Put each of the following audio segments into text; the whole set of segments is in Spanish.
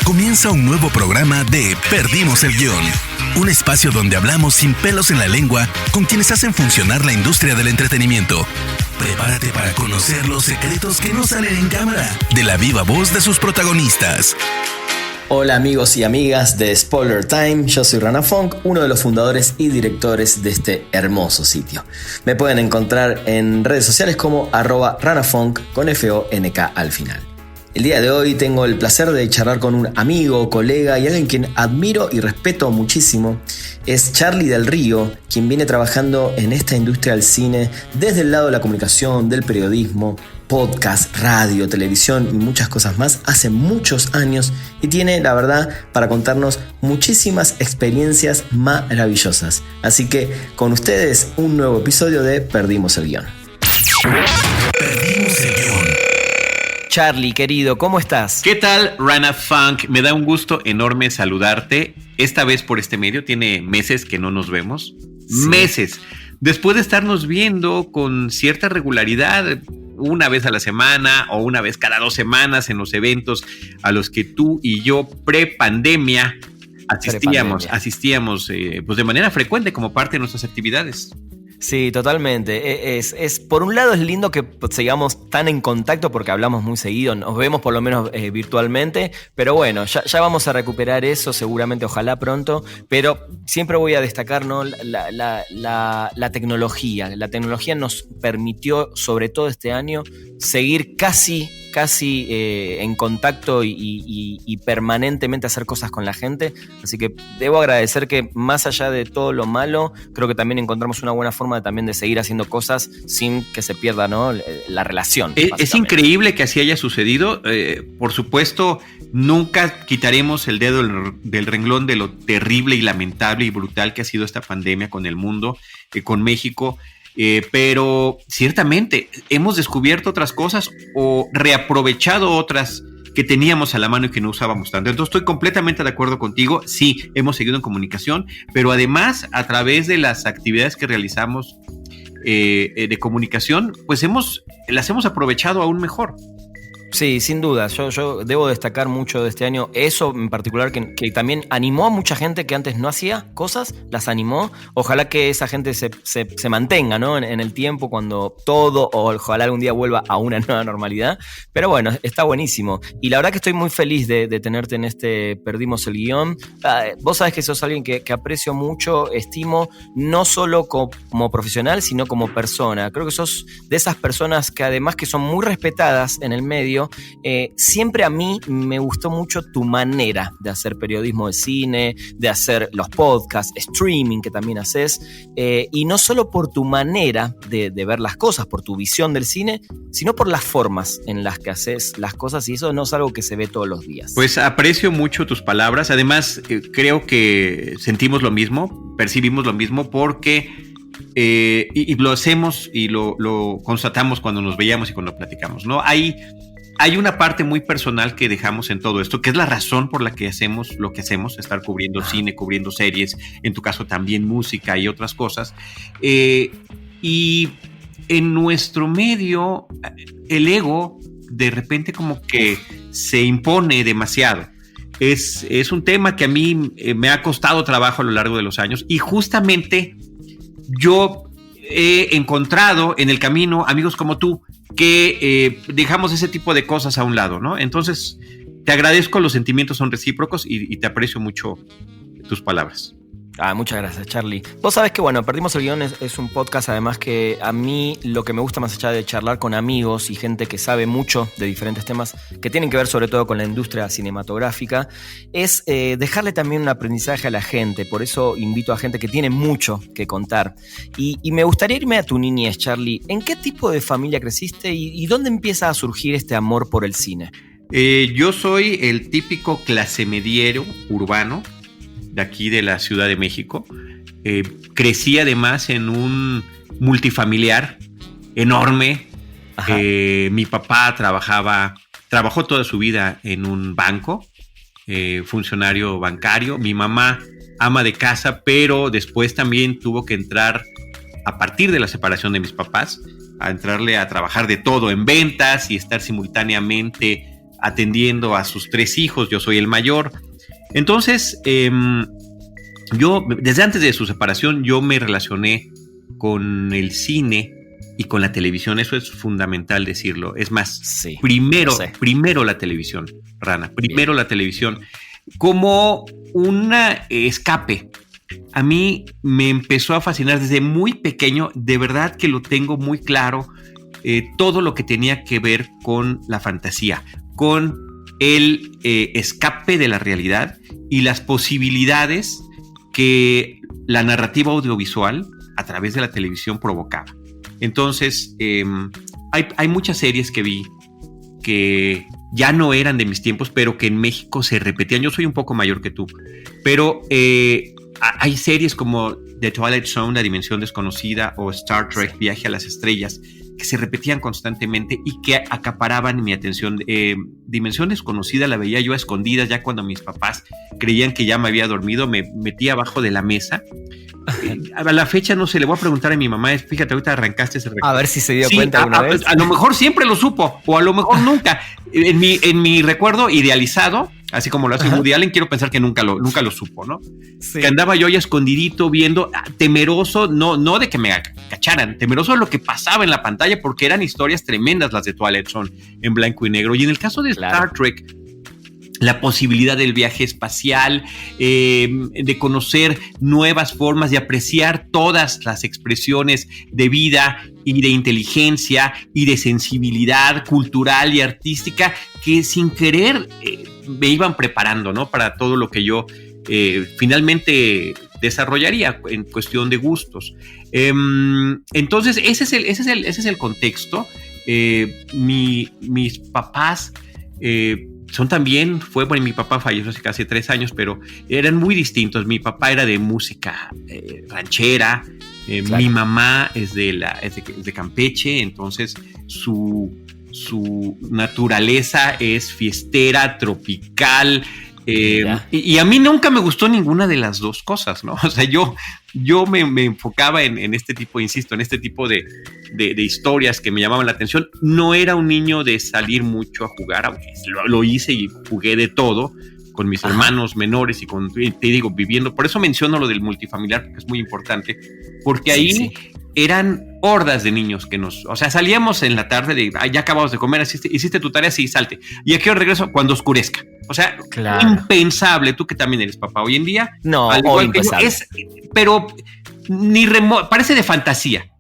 Comienza un nuevo programa de Perdimos el Guión. Un espacio donde hablamos sin pelos en la lengua con quienes hacen funcionar la industria del entretenimiento. Prepárate para conocer los secretos que no salen en cámara, de la viva voz de sus protagonistas. Hola amigos y amigas de Spoiler Time, yo soy Rana Funk, uno de los fundadores y directores de este hermoso sitio. Me pueden encontrar en redes sociales como @ranafunk con FONK al final. El día de hoy tengo el placer de charlar con un amigo, colega y alguien quien admiro y respeto muchísimo. Es Charlie del Río, quien viene trabajando en esta industria del cine desde el lado de la comunicación, del periodismo, podcast, radio, televisión y muchas cosas más hace muchos años y tiene, la verdad, para contarnos muchísimas experiencias maravillosas. Así que con ustedes un nuevo episodio de Perdimos el Guión. Perdimos el Guión. Charlie, querido, ¿cómo estás? ¿Qué tal, Rana Funk? Me da un gusto enorme saludarte. Esta vez por este medio, tiene meses que no nos vemos. Sí. Meses. Después de estarnos viendo con cierta regularidad, una vez a la semana o una vez cada 2 semanas en los eventos a los que tú y yo pre-pandemia asistíamos pues de manera frecuente como parte de nuestras actividades. Sí, totalmente. Es por un lado es lindo que sigamos tan en contacto porque hablamos muy seguido, nos vemos por lo menos virtualmente, pero bueno, ya vamos a recuperar eso seguramente, ojalá pronto, pero siempre voy a destacar, ¿no? la tecnología. La tecnología nos permitió, sobre todo este año, seguir casi en contacto y permanentemente hacer cosas con la gente, así que debo agradecer que más allá de todo lo malo, creo que también encontramos una buena forma también de seguir haciendo cosas sin que se pierda, ¿no? La relación. Es increíble que así haya sucedido. Por supuesto, nunca quitaremos el dedo del renglón de lo terrible y lamentable y brutal que ha sido esta pandemia con el mundo, con México. Pero ciertamente hemos descubierto otras cosas o reaprovechado otras que teníamos a la mano y que no usábamos tanto. Entonces estoy completamente de acuerdo contigo. Sí, hemos seguido en comunicación, pero además a través de las actividades que realizamos de comunicación, pues las hemos aprovechado aún mejor. Sí, sin duda. Yo debo destacar mucho de este año eso en particular, que también animó a mucha gente que antes no hacía cosas, las animó. Ojalá que esa gente se mantenga, ¿no? en el tiempo cuando todo, o ojalá algún día vuelva a una nueva normalidad. Pero bueno, está buenísimo. Y la verdad que estoy muy feliz de tenerte en este Perdimos el Guión. Vos sabés que sos alguien que aprecio mucho, estimo, no solo como profesional, sino como persona. Creo que sos de esas personas que además que son muy respetadas en el medio. Siempre a mí me gustó mucho tu manera de hacer periodismo de cine, de hacer los podcasts, streaming que también haces, y no solo por tu manera de ver las cosas, por tu visión del cine, sino por las formas en las que haces las cosas, y eso no es algo que se ve todos los días. Pues aprecio mucho tus palabras. Además, creo que sentimos lo mismo, percibimos lo mismo, porque y lo hacemos y lo constatamos cuando nos veíamos y cuando platicamos, ¿no? Hay una parte muy personal que dejamos en todo esto, que es la razón por la que hacemos lo que hacemos, estar cubriendo cine, cubriendo series, en tu caso también música y otras cosas. Y en nuestro medio, el ego de repente como que se impone demasiado. Es un tema que a mí me ha costado trabajo a lo largo de los años, y justamente yo he encontrado en el camino amigos como tú que dejamos ese tipo de cosas a un lado, ¿no? Entonces, te agradezco, los sentimientos son recíprocos y te aprecio mucho tus palabras. Muchas gracias, Charlie. Vos sabés que, bueno, Perdimos el Guión es un podcast, además, que a mí lo que me gusta, más allá de charlar con amigos y gente que sabe mucho de diferentes temas que tienen que ver sobre todo con la industria cinematográfica, es dejarle también un aprendizaje a la gente. Por eso invito a gente que tiene mucho que contar. Y me gustaría irme a tu niñez, Charlie. ¿En qué tipo de familia creciste y dónde empieza a surgir este amor por el cine? Yo soy el típico clasemediero urbano de aquí de la Ciudad de México. Crecí además en un multifamiliar enorme. Mi papá trabajó toda su vida en un banco, funcionario bancario. Mi mamá, ama de casa, pero después también tuvo que entrar, a partir de la separación de mis papás, a entrarle a trabajar de todo en ventas y estar simultáneamente atendiendo a sus 3 hijos, yo soy el mayor. Entonces, yo, desde antes de su separación, yo me relacioné con el cine y con la televisión. Eso es fundamental decirlo. Es más, Sí, primero la televisión, Rana, primero la televisión, como un escape. A mí me empezó a fascinar desde muy pequeño, de verdad que lo tengo muy claro, todo lo que tenía que ver con la fantasía, con el escape de la realidad y las posibilidades que la narrativa audiovisual a través de la televisión provocaba. Entonces, hay muchas series que vi que ya no eran de mis tiempos, pero que en México se repetían. Yo soy un poco mayor que tú, pero hay series como The Twilight Zone, La Dimensión Desconocida, o Star Trek, Viaje a las Estrellas, que se repetían constantemente y que acaparaban mi atención. Dimensión Desconocida la veía yo a escondidas, ya cuando mis papás creían que ya me había dormido, me metía abajo de la mesa. A la fecha no sé, le voy a preguntar a mi mamá, fíjate, ahorita arrancaste ese recuerdo. A ver si se dio cuenta alguna vez. A lo mejor siempre lo supo, o a lo mejor nunca. En mi recuerdo idealizado, así como lo hace Woody Allen, quiero pensar que nunca lo supo, ¿no? Sí. Que andaba yo ahí escondidito viendo, temeroso, no de que me cacharan, temeroso de lo que pasaba en la pantalla, porque eran historias tremendas las de Twilight Zone en blanco y negro. Y en el caso de Star Trek, la posibilidad del viaje espacial, de conocer nuevas formas, de apreciar todas las expresiones de vida y de inteligencia y de sensibilidad cultural y artística que sin querer me iban preparando, ¿no? Para todo lo que yo finalmente desarrollaría en cuestión de gustos. Entonces, ese es el contexto. Mis papás mi papá falleció hace casi 3 años, pero eran muy distintos. Mi papá era de música ranchera, claro. Mi mamá es de Campeche, entonces su naturaleza es fiestera, tropical, y a mí nunca me gustó ninguna de las dos cosas, ¿no? O sea, yo me enfocaba en este tipo, insisto, en este tipo de historias que me llamaban la atención. No era un niño de salir mucho a jugar, aunque lo hice y jugué de todo con mis hermanos menores y te digo, viviendo. Por eso menciono lo del multifamiliar, porque es muy importante, porque ahí eran hordas de niños o sea, salíamos en la tarde ya acabamos de comer, hiciste tu tarea, sí, salte. ¿Y a qué hora regreso? Cuando oscurezca. O sea, impensable. Tú que también eres papá hoy en día. No, impensable. Pero parece de fantasía.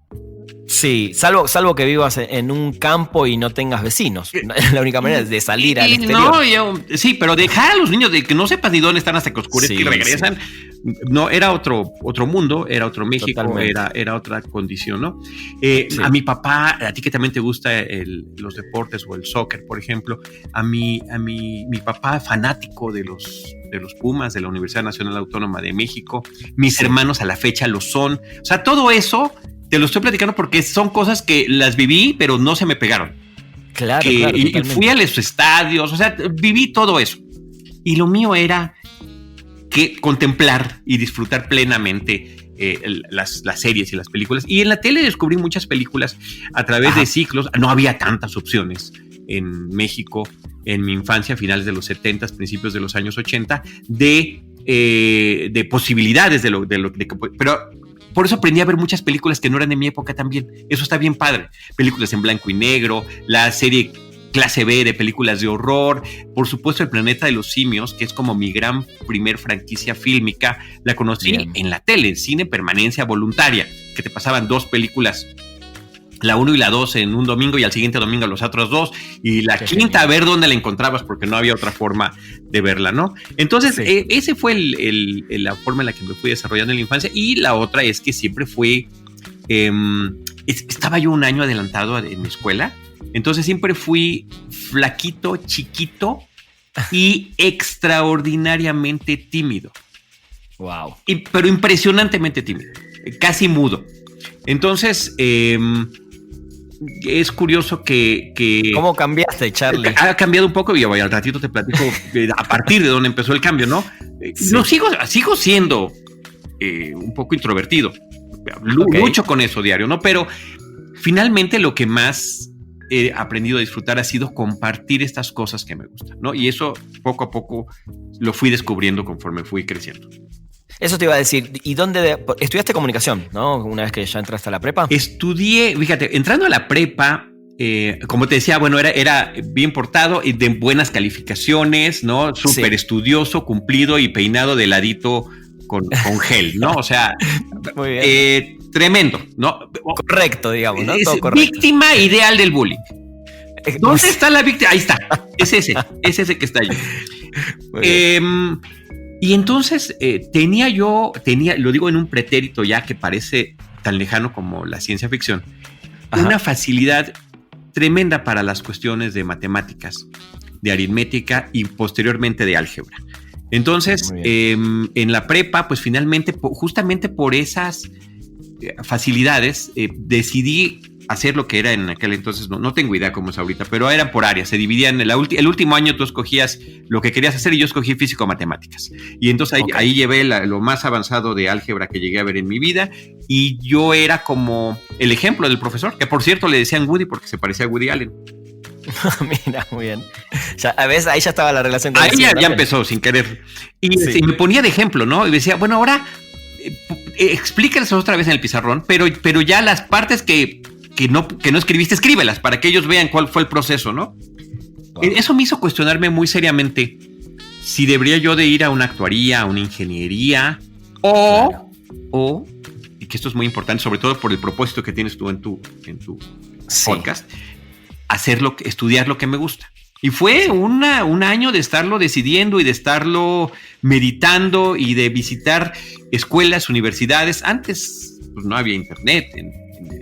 Sí, salvo que vivas en un campo y no tengas vecinos. La única manera es de salir al exterior. Sí, pero dejar a los niños de que no sepas ni dónde están hasta que oscurezca y regresan. Sí. No, era otro mundo, era otro México, era otra condición, ¿no? A mi papá, a ti que también te gusta los deportes o el soccer, por ejemplo, a mi papá fanático de los Pumas de la Universidad Nacional Autónoma de México, mis hermanos a la fecha lo son. O sea, todo eso te lo estoy platicando porque son cosas que las viví, pero no se me pegaron. Claro. Y fui a los estadios, o sea, viví todo eso. Y lo mío era contemplar y disfrutar plenamente las series y las películas. Y en la tele descubrí muchas películas a través de ciclos. No había tantas opciones en México en mi infancia, finales de los 70, principios de los años 80, de posibilidades pero por eso aprendí a ver muchas películas que no eran de mi época también. Eso está bien padre. Películas en blanco y negro, la serie clase B de películas de horror, por supuesto El Planeta de los Simios, que es como mi primer franquicia fílmica. La conocí en la tele, en cine permanencia voluntaria, que te pasaban 2 películas, la 1 y la 2 en un domingo y al siguiente domingo los otros 2, y la quinta a ver dónde la encontrabas porque no había otra forma de verla, ¿no? Entonces, ese fue la forma en la que me fui desarrollando en la infancia. Y la otra es que siempre estaba yo un año adelantado en mi escuela, entonces siempre fui flaquito, chiquito y extraordinariamente tímido. Wow. Pero impresionantemente tímido, casi mudo. Entonces, es curioso que... ¿Cómo cambiaste, Charlie? Ha cambiado un poco y al ratito te platico a partir de dónde empezó el cambio, ¿no? Sí. No, sigo siendo un poco introvertido. Lucho con eso diario, ¿no? Pero finalmente lo que más he aprendido a disfrutar ha sido compartir estas cosas que me gustan, ¿no? Y eso poco a poco lo fui descubriendo conforme fui creciendo. Eso te iba a decir. ¿Y dónde estudiaste comunicación, no? Una vez que ya entraste a la prepa. Estudié, fíjate, entrando a la prepa, como te decía, bueno, era bien portado y de buenas calificaciones, ¿no? Súper estudioso, cumplido y peinado de ladito con gel, ¿no? O sea, muy bien. Tremendo, ¿no? Correcto, digamos, ¿no? Todo correcto. Víctima ideal del bullying. ¿Dónde está la víctima? Ahí está. Es ese que está ahí. Y entonces lo digo en un pretérito ya que parece tan lejano como la ciencia ficción, una facilidad tremenda para las cuestiones de matemáticas, de aritmética y posteriormente de álgebra. Entonces, en la prepa, pues finalmente, justamente por esas facilidades, decidí hacer lo que era en aquel entonces, no tengo idea cómo es ahorita, pero eran por áreas, se dividían, el último año tú escogías lo que querías hacer y yo escogí físico-matemáticas. Y entonces ahí llevé lo más avanzado de álgebra que llegué a ver en mi vida y yo era como el ejemplo del profesor, que por cierto le decían Woody porque se parecía a Woody Allen. Mira, muy bien. A veces ahí ya estaba la relación con ahí ya empezó sin querer. Y me ponía de ejemplo, ¿no? Y decía, bueno, ahora explícales otra vez en el pizarrón, pero ya las partes que no escribiste, escríbelas para que ellos vean cuál fue el proceso, ¿no? Wow. Eso me hizo cuestionarme muy seriamente si debería yo de ir a una actuaría, a una ingeniería o, y que esto es muy importante, sobre todo por el propósito que tienes tú en tu podcast, estudiar lo que me gusta. Y fue un año de estarlo decidiendo y de estarlo meditando y de visitar escuelas, universidades. Antes pues, no había internet.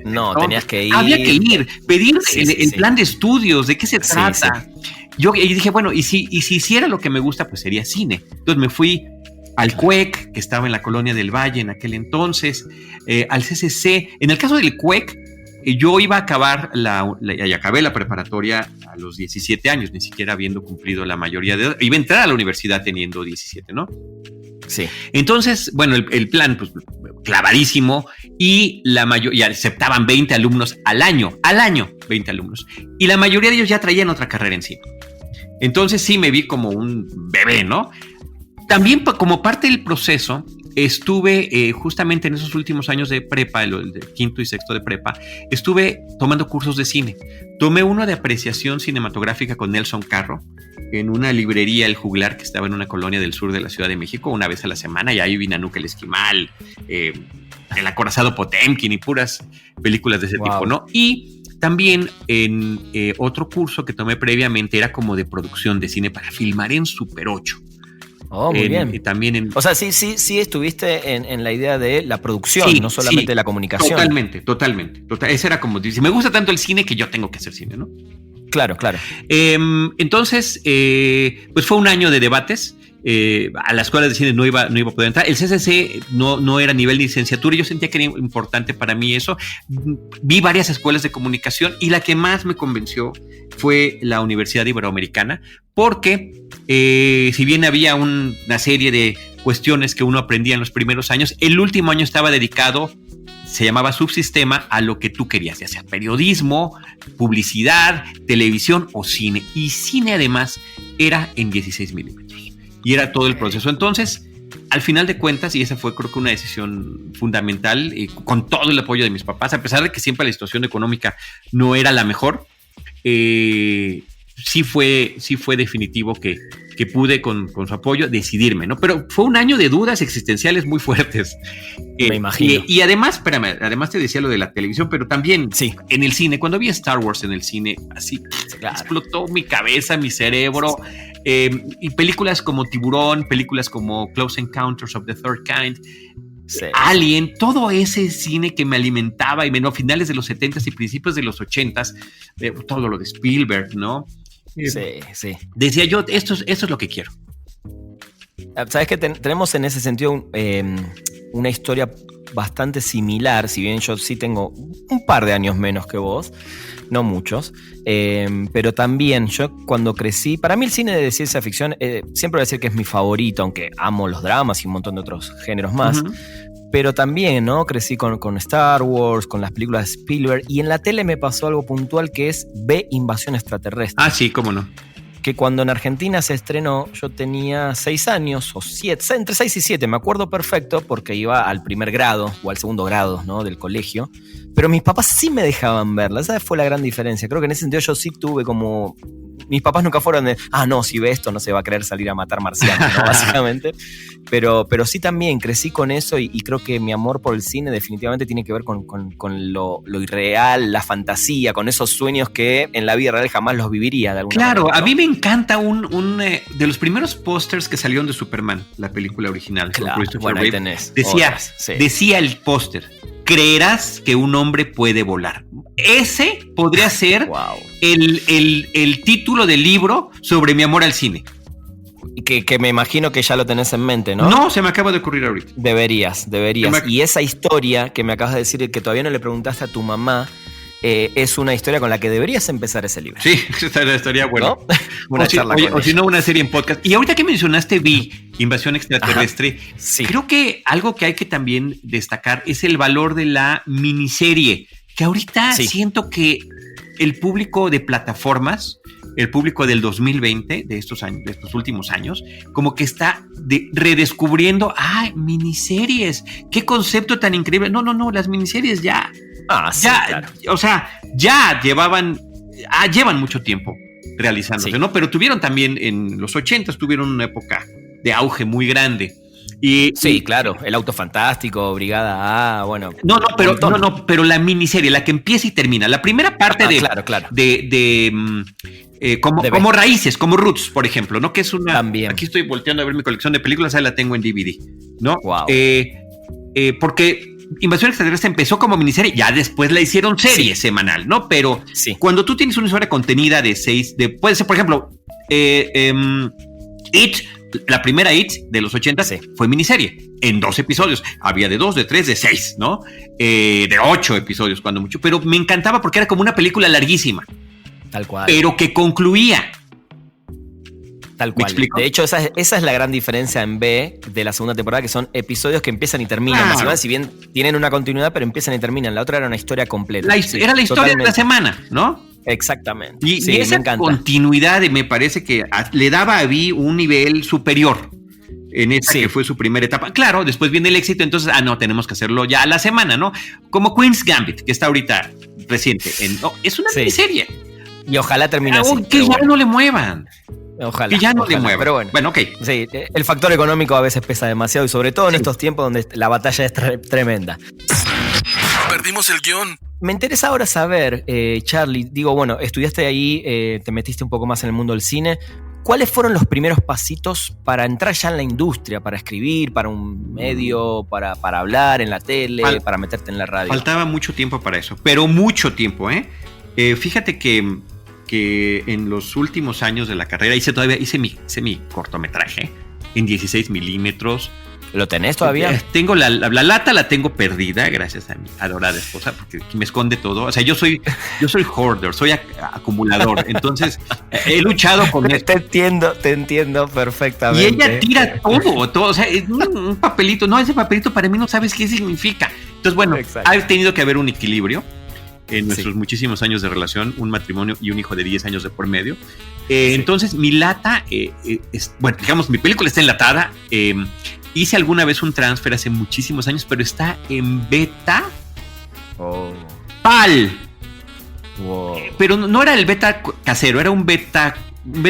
No, tenías que ir. Había que ir, pedir el plan de estudios, de qué se trata. Yo dije, bueno, y si hiciera lo que me gusta, pues sería cine. Entonces me fui al CUEC, que estaba en la Colonia del Valle en aquel entonces, al CCC. En el caso del CUEC, yo iba a acabar y acabé la preparatoria a los 17 años, ni siquiera habiendo cumplido la mayoría de edad. Iba a entrar a la universidad teniendo 17, ¿no? Sí. Entonces, bueno, el plan, pues, clavadísimo, y aceptaban 20 alumnos al año, 20 alumnos. Y la mayoría de ellos ya traían otra carrera encima. Entonces sí me vi como un bebé, ¿no? También como parte del proceso, estuve justamente en esos últimos años de prepa, el de quinto y sexto de prepa, estuve tomando cursos de cine. Tomé uno de apreciación cinematográfica con Nelson Carro en una librería El Juglar que estaba en una colonia del sur de la Ciudad de México una vez a la semana, y ahí vi Nanook el Esquimal, El acorazado Potemkin y puras películas de ese tipo, ¿no? Y también en otro curso que tomé previamente era como de producción de cine para filmar en Super 8. Oh, muy bien. Y también o sea, sí estuviste en la idea de la producción, no solamente de la comunicación. Totalmente. Ese era como, dice, me gusta tanto el cine que yo tengo que hacer cine, ¿no? Claro. Entonces, pues fue un año de debates. A las escuelas de cine no iba a poder entrar. El CCC no era nivel de licenciatura. Yo sentía que era importante para mí eso. Vi varias escuelas de comunicación y la que más me convenció fue la Universidad Iberoamericana, porque si bien había una serie de cuestiones que uno aprendía en los primeros años, el último año estaba dedicado, se llamaba subsistema, a lo que tú querías, ya sea periodismo, publicidad, televisión o cine. Y cine además era en 16 milímetros. Y era todo el proceso. Entonces, al final de cuentas, y esa fue creo que una decisión fundamental, con todo el apoyo de mis papás, a pesar de que siempre la situación económica no era la mejor, sí fue definitivo que pude con su apoyo decidirme, ¿no? Pero fue un año de dudas existenciales muy fuertes. Me imagino. Y además, además te decía lo de la televisión, pero también en el cine, cuando vi Star Wars en el cine, así explotó mi cabeza, mi cerebro. Y películas como Tiburón, películas como Close Encounters of the Third Kind, Alien, todo ese cine que me alimentaba, y finales de los 70s y principios de los 80s, todo lo de Spielberg, ¿no? Sí. Decía yo, esto es lo que quiero. Sabes que tenemos en ese sentido una historia bastante similar, si bien yo sí tengo un par de años menos que vos, no muchos, pero también yo cuando crecí, para mí el cine de ciencia ficción siempre voy a decir que es mi favorito, aunque amo los dramas y un montón de otros géneros más. Pero también, ¿no? Crecí con Star Wars, con las películas de Spielberg, y en la tele me pasó algo puntual que es B, Invasión Extraterrestre. Ah, sí, cómo no. Que cuando en Argentina se estrenó, yo tenía 6 años o 7, entre 6 y 7, me acuerdo perfecto, porque iba al primer grado o al segundo grado, ¿no? Del colegio. Pero mis papás sí me dejaban verla, esa fue la gran diferencia. Creo que en ese sentido yo sí tuve como... Mis papás nunca fueron de, no, si ve esto no se va a querer salir a matar marcianos, ¿no? Básicamente. Pero sí también crecí con eso y creo que mi amor por el cine definitivamente tiene que ver con lo irreal, la fantasía, con esos sueños que en la vida real jamás los viviría de alguna manera. Claro, ¿no? a mí me encanta un de los primeros pósters que salieron de Superman, la película original. Claro, bueno, ahí tenés. Decía el póster, creerás que un hombre puede volar. Ese podría ser wow. el título del libro sobre mi amor al cine. Y que me imagino que ya lo tenés en mente, ¿no? No, se me acaba de ocurrir ahorita. Deberías. Y esa historia que me acabas de decir que todavía no le preguntaste a tu mamá, es una historia con la que deberías empezar ese libro. Sí, estaría bueno. ¿No? Una charla con o si no, una serie en podcast. Y ahorita que mencionaste Invasión Extraterrestre, sí. Creo que algo que hay que también destacar es el valor de la miniserie, que ahorita siento que el público de plataformas, el público del 2020, de estos últimos años, como que está redescubriendo, miniseries, qué concepto tan increíble. No, las miniseries ya, claro. O sea, ya llevan mucho tiempo realizándose, ¿no? Pero tuvieron también en los 80s, tuvieron una época de auge muy grande. Claro, El Auto Fantástico, Brigada A, bueno. Pero la miniserie, la que empieza y termina, la primera parte claro. como Raíces, como Roots, por ejemplo, ¿no? Que es una... También. Aquí estoy volteando a ver mi colección de películas, ahí la tengo en DVD, ¿no? Wow. Porque Invasión Extraterrestre empezó como miniserie, ya después la hicieron serie semanal, ¿no? Pero cuando tú tienes una historia contenida de 6, puede ser, por ejemplo, It, la primera It de los 80 fue miniserie, en 2 episodios. Había de 2, de 3, de 6, ¿no? De 8 episodios, cuando mucho. Pero me encantaba porque era como una película larguísima. Tal cual. Pero que concluía. Tal cual. De hecho, esa es la gran diferencia en B de la segunda temporada, que son episodios que empiezan y terminan. Claro. Si bien tienen una continuidad, pero empiezan y terminan. La otra era una historia completa. Era la historia de la semana, ¿no? Exactamente. Y esa continuidad me parece que le daba a Vi un nivel superior en esa que fue su primera etapa. Claro, después viene el éxito, entonces, tenemos que hacerlo ya a la semana, ¿no? Como Queen's Gambit, que está ahorita reciente. Es una miniserie. Y ojalá termine así. Que ya no le muevan. Ojalá. Que ya no le muevan. Pero bueno, ok. Sí, el factor económico a veces pesa demasiado y sobre todo en estos tiempos donde la batalla es tremenda. Perdimos el guión. Me interesa ahora saber, Charlie, estudiaste ahí, te metiste un poco más en el mundo del cine. ¿Cuáles fueron los primeros pasitos para entrar ya en la industria, para escribir, para un medio, para hablar en la tele, para meterte en la radio? Faltaba mucho tiempo para eso, pero mucho tiempo, ¿eh? Fíjate que en los últimos años de la carrera hice mi cortometraje en 16 milímetros. ¿Lo tenés todavía? Tengo la lata, la tengo perdida, gracias a mi adorada esposa, porque me esconde todo. O sea, yo soy hoarder, soy acumulador. Entonces, he luchado con esto. Te entiendo perfectamente. Y ella tira todo. O sea, es un papelito. No, ese papelito para mí no sabes qué significa. Entonces, bueno, ha tenido que haber un equilibrio en nuestros muchísimos años de relación, un matrimonio y un hijo de 10 años de por medio. Entonces, mi lata, digamos, mi película está enlatada. Hice alguna vez un transfer hace muchísimos años, pero está en beta. PAL. Wow. Pero no era el beta casero, era un beta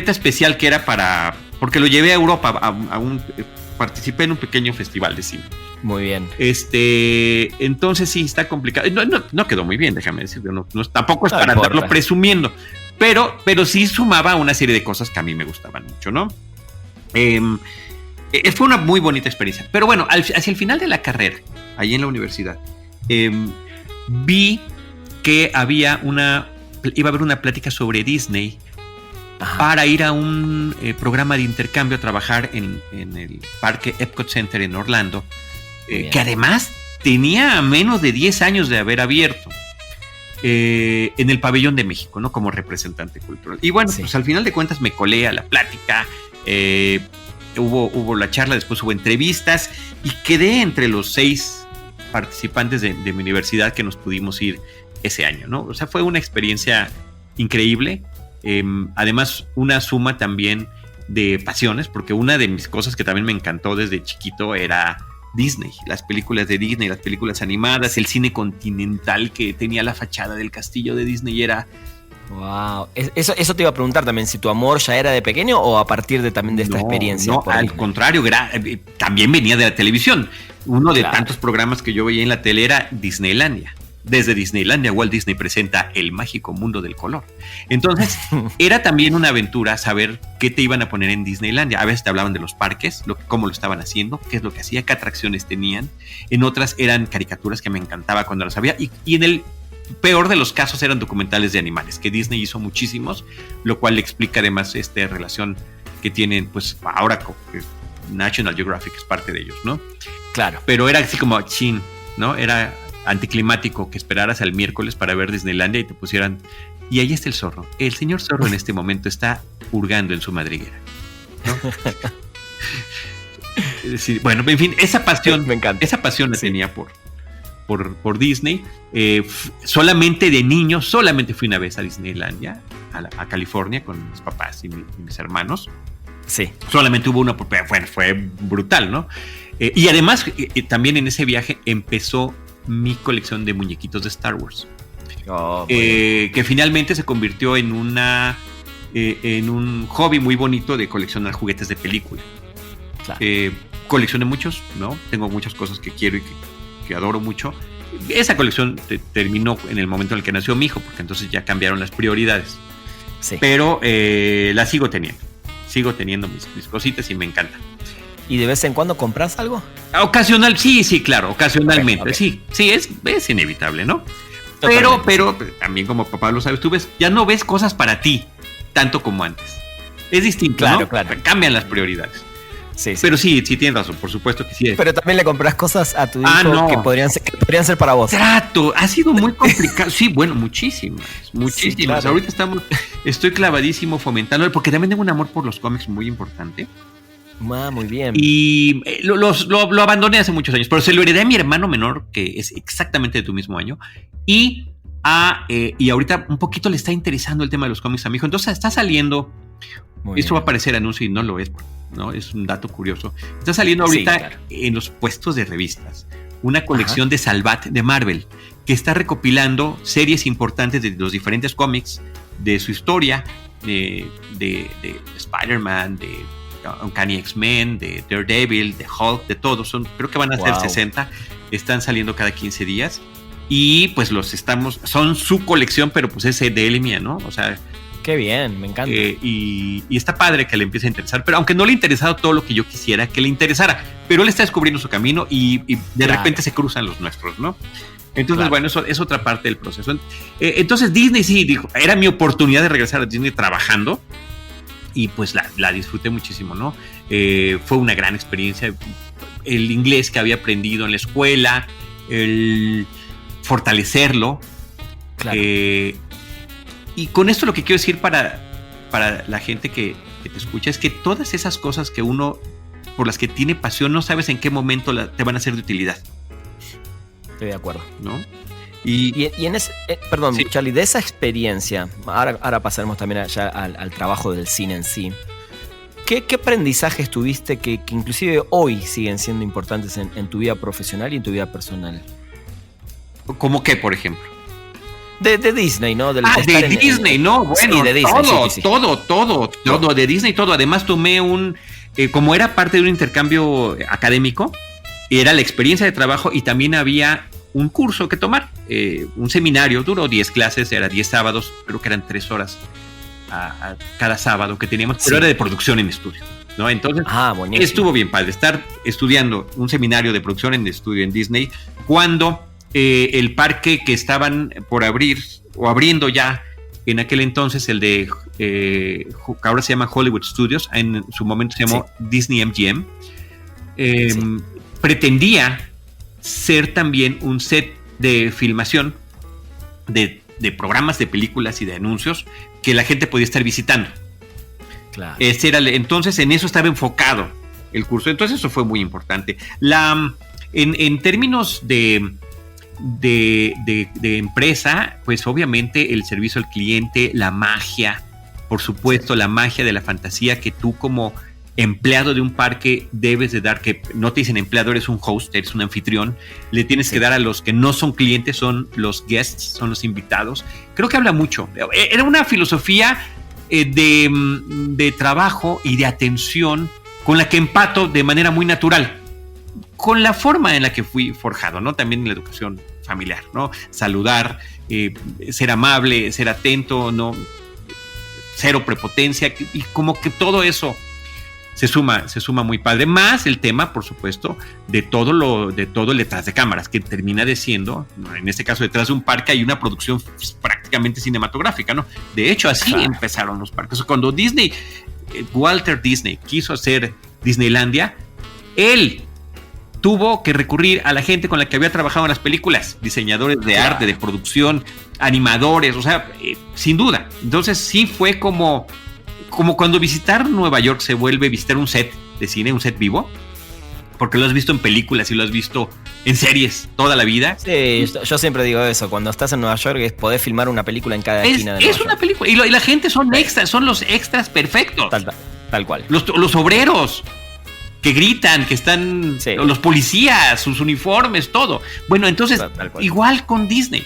especial que era porque lo llevé a Europa, participé en un pequeño festival de cine. Muy bien. Entonces sí, está complicado. No quedó muy bien, déjame decirlo. No, tampoco es para andarlo presumiendo. Pero sí sumaba una serie de cosas que a mí me gustaban mucho, ¿no? Fue una muy bonita experiencia. Pero bueno, hacia el final de la carrera, allí en la universidad, vi que iba a haber una plática sobre Disney. Ajá. Para ir a un programa de intercambio a trabajar en el parque Epcot Center en Orlando, que además tenía menos de 10 años de haber abierto en el Pabellón de México, ¿no? Como representante cultural. Y bueno, pues al final de cuentas me colé a la plática, hubo la charla, después hubo entrevistas y quedé entre los 6 participantes de mi universidad que nos pudimos ir ese año, ¿no? O sea, fue una experiencia increíble, además una suma también de pasiones, porque una de mis cosas que también me encantó desde chiquito era Disney, las películas de Disney, las películas animadas, el cine continental que tenía la fachada del castillo de Disney era... Wow, eso te iba a preguntar también, si tu amor ya era de pequeño o a partir también de esta experiencia. No, al contrario, también venía de la televisión. Uno de tantos programas que yo veía en la tele era Disneylandia. Desde Disneylandia, Walt Disney presenta El mágico mundo del color. Entonces, era también una aventura saber qué te iban a poner en Disneylandia. A veces te hablaban de los parques, cómo lo estaban haciendo, qué es lo que hacía, qué atracciones tenían. En otras eran caricaturas que me encantaba cuando las había. Y en el peor de los casos eran documentales de animales, que Disney hizo muchísimos, lo cual explica además esta relación que tienen, pues ahora National Geographic es parte de ellos, ¿no? Claro. Pero era así como chin, ¿no? Era anticlimático que esperaras al miércoles para ver Disneylandia y te pusieran... Y ahí está el zorro. El señor zorro en este momento está hurgando en su madriguera, ¿no? Es decir, bueno, en fin, esa pasión, me encanta. Esa pasión la tenía por Disney. Solamente de niño, solamente fui una vez a Disneylandia, a California, con mis papás y mis hermanos. Sí. Solamente hubo uno, bueno, fue brutal, ¿no? Y además, también en ese viaje empezó mi colección de muñequitos de Star Wars. Que finalmente se convirtió en un hobby muy bonito de coleccionar juguetes de película. Claro. Coleccioné muchos, ¿no? Tengo muchas cosas que quiero y que adoro mucho. Esa colección terminó en el momento en el que nació mi hijo, porque entonces ya cambiaron las prioridades. Sí. Pero la sigo teniendo. Sigo teniendo mis cositas y me encanta. ¿Y de vez en cuando compras algo? Ocasional, sí, claro, ocasionalmente. Okay. Sí, es inevitable, ¿no? Pero también como papá lo sabes, ya no ves cosas para ti tanto como antes. Es distinto, claro, ¿no? Claro. Cambian las prioridades. Sí. Pero sí tienes razón, por supuesto que sí. Pero también le compras cosas a tu hijo que podrían ser para vos. Ha sido muy complicado. Sí, bueno, muchísimas. Sí, claro. Ahorita estoy clavadísimo fomentando, porque también tengo un amor por los cómics muy importante. Muy bien. Y lo abandoné hace muchos años, pero se lo heredé a mi hermano menor, que es exactamente de tu mismo año, y ahorita un poquito le está interesando el tema de los cómics a mi hijo. Entonces está saliendo, esto va a parecer anuncio y no lo es, ¿no? Es un dato curioso. Está saliendo ahorita en los puestos de revistas una colección de Salvat de Marvel, que está recopilando series importantes de los diferentes cómics, de su historia, de Spider-Man, de Uncanny X-Men, de Daredevil, de Hulk, de todos. Creo que van a ser 60. Están saliendo cada 15 días. Y pues son su colección, pero pues es de él y mía, ¿no? O sea... Qué bien, me encanta. Y está padre que le empiece a interesar, pero aunque no le ha interesado todo lo que yo quisiera que le interesara, pero él está descubriendo su camino y de repente se cruzan los nuestros, ¿no? Entonces, bueno, eso es otra parte del proceso. Entonces Disney sí dijo, era mi oportunidad de regresar a Disney trabajando. Y pues la disfruté muchísimo, ¿no? Fue una gran experiencia. El inglés que había aprendido en la escuela, el fortalecerlo. Claro. Y con esto lo que quiero decir para la gente que te escucha es que todas esas cosas que uno, por las que tiene pasión, no sabes en qué momento te van a ser de utilidad. Estoy de acuerdo. ¿No? Y en ese, perdón, sí. Charlie, de esa experiencia, ahora pasaremos también allá al trabajo del cine en sí. ¿Qué aprendizajes tuviste que inclusive hoy siguen siendo importantes en tu vida profesional y en tu vida personal? ¿Cómo qué, por ejemplo? De Disney, ¿no? De Disney, ¿no? Bueno, sí, de Disney, todo, de Disney, todo. Además tomé como era parte de un intercambio académico, era la experiencia de trabajo y también había un curso que tomar, un seminario, duró 10 clases, era 10 sábados, creo que eran 3 horas a cada sábado que teníamos, pero era de producción en estudio, ¿no? Entonces, estuvo bien padre estar estudiando un seminario de producción en estudio en Disney, cuando el parque que estaban por abrir, o abriendo ya en aquel entonces, el de, que ahora se llama Hollywood Studios, en su momento se llamó Disney MGM, pretendía ser también un set de filmación de programas, de películas y de anuncios que la gente podía estar visitando. Claro. Entonces, en eso estaba enfocado el curso. Entonces, eso fue muy importante. En términos de empresa, pues obviamente el servicio al cliente, la magia, por supuesto, la magia de la fantasía que tú como empleado de un parque debes de dar, que no te dicen empleado, eres un host, eres un anfitrión, le tienes que dar a los que no son clientes, son los guests, son los invitados. Creo que habla mucho. Era una filosofía de trabajo y de atención con la que empato de manera muy natural con la forma en la que fui forjado, ¿no? También en la educación familiar, ¿no? Saludar, ser amable, ser atento, ¿no? Cero prepotencia, y como que todo eso se suma muy padre, más el tema, por supuesto, de todo el detrás de cámaras, que termina de siendo, en este caso detrás de un parque hay una producción prácticamente cinematográfica, ¿no? De hecho, así empezaron los parques. Cuando Walter Disney quiso hacer Disneylandia, él tuvo que recurrir a la gente con la que había trabajado en las películas, diseñadores de arte, de producción, animadores, o sea, sin duda. Entonces sí fue como cuando visitar Nueva York se vuelve visitar un set de cine, un set vivo, porque lo has visto en películas y lo has visto en series toda la vida. Sí, yo siempre digo eso, cuando estás en Nueva York es poder filmar una película en cada esquina de Nueva York. Es una película, y la gente son extras, son los extras perfectos. Tal cual. Los obreros que gritan, que están, los policías, sus uniformes, todo. Bueno, entonces, igual con Disney,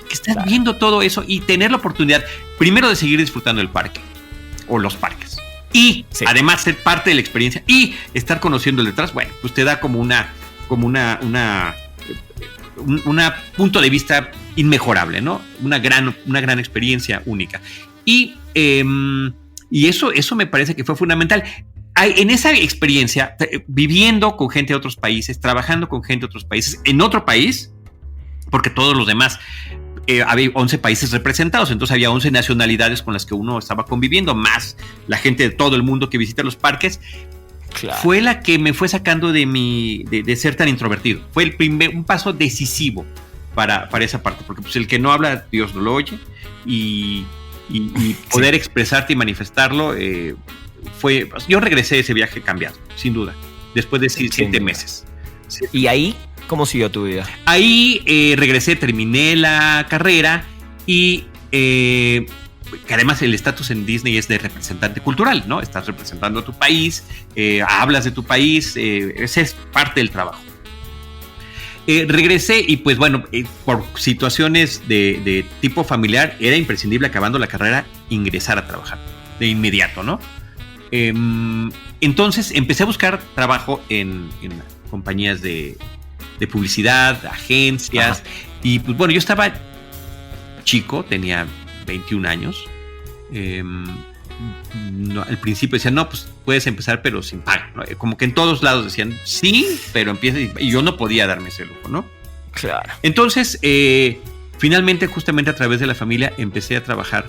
que estás viendo todo eso y tener la oportunidad, primero, de seguir disfrutando del parque o los parques, y además ser parte de la experiencia y estar conociendo el detrás. Bueno, pues te da como una punto de vista inmejorable, ¿no? Una gran experiencia única. Y eso me parece que fue fundamental. En esa experiencia, viviendo con gente de otros países, trabajando con gente de otros países, en otro país, porque todos los demás, había 11 países representados, entonces había 11 nacionalidades con las que uno estaba conviviendo, más la gente de todo el mundo que visita los parques. Claro. Fue la que me fue sacando de ser tan introvertido. Fue un paso decisivo para esa parte, porque pues el que no habla, Dios no lo oye, y poder expresarte y manifestarlo, yo regresé de ese viaje cambiado, sin duda, después de 7 meses. ¿Y ahí cómo siguió tu vida? Ahí regresé, terminé la carrera y que además el estatus en Disney es de representante cultural, ¿no? Estás representando a tu país, hablas de tu país, esa es parte del trabajo. Regresé y pues bueno, por situaciones de tipo familiar, era imprescindible, acabando la carrera, ingresar a trabajar de inmediato, ¿no? Entonces empecé a buscar trabajo en compañías de publicidad, agencias. Ajá. Y pues bueno, yo estaba chico, tenía 21 años. Al principio decían, no, pues puedes empezar, pero sin pago, ¿no? Como que en todos lados decían, sí, pero empieza, y yo no podía darme ese lujo, ¿no? Claro. Entonces, finalmente, justamente a través de la familia, empecé a trabajar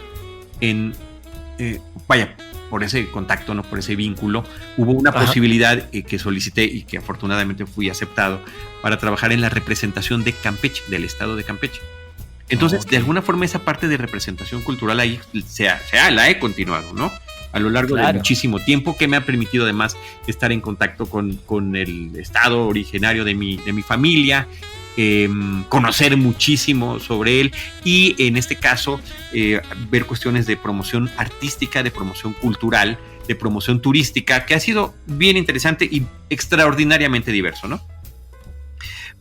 por ese contacto, ¿no? Por ese vínculo, hubo una posibilidad que solicité y que afortunadamente fui aceptado para trabajar en la representación de Campeche, del estado de Campeche. Entonces, de alguna forma, esa parte de representación cultural ahí la he continuado, ¿no? A lo largo de muchísimo tiempo, que me ha permitido además estar en contacto con el estado originario de mi familia, conocer muchísimo sobre él y en este caso ver cuestiones de promoción artística, de promoción cultural, de promoción turística, que ha sido bien interesante y extraordinariamente diverso, ¿no?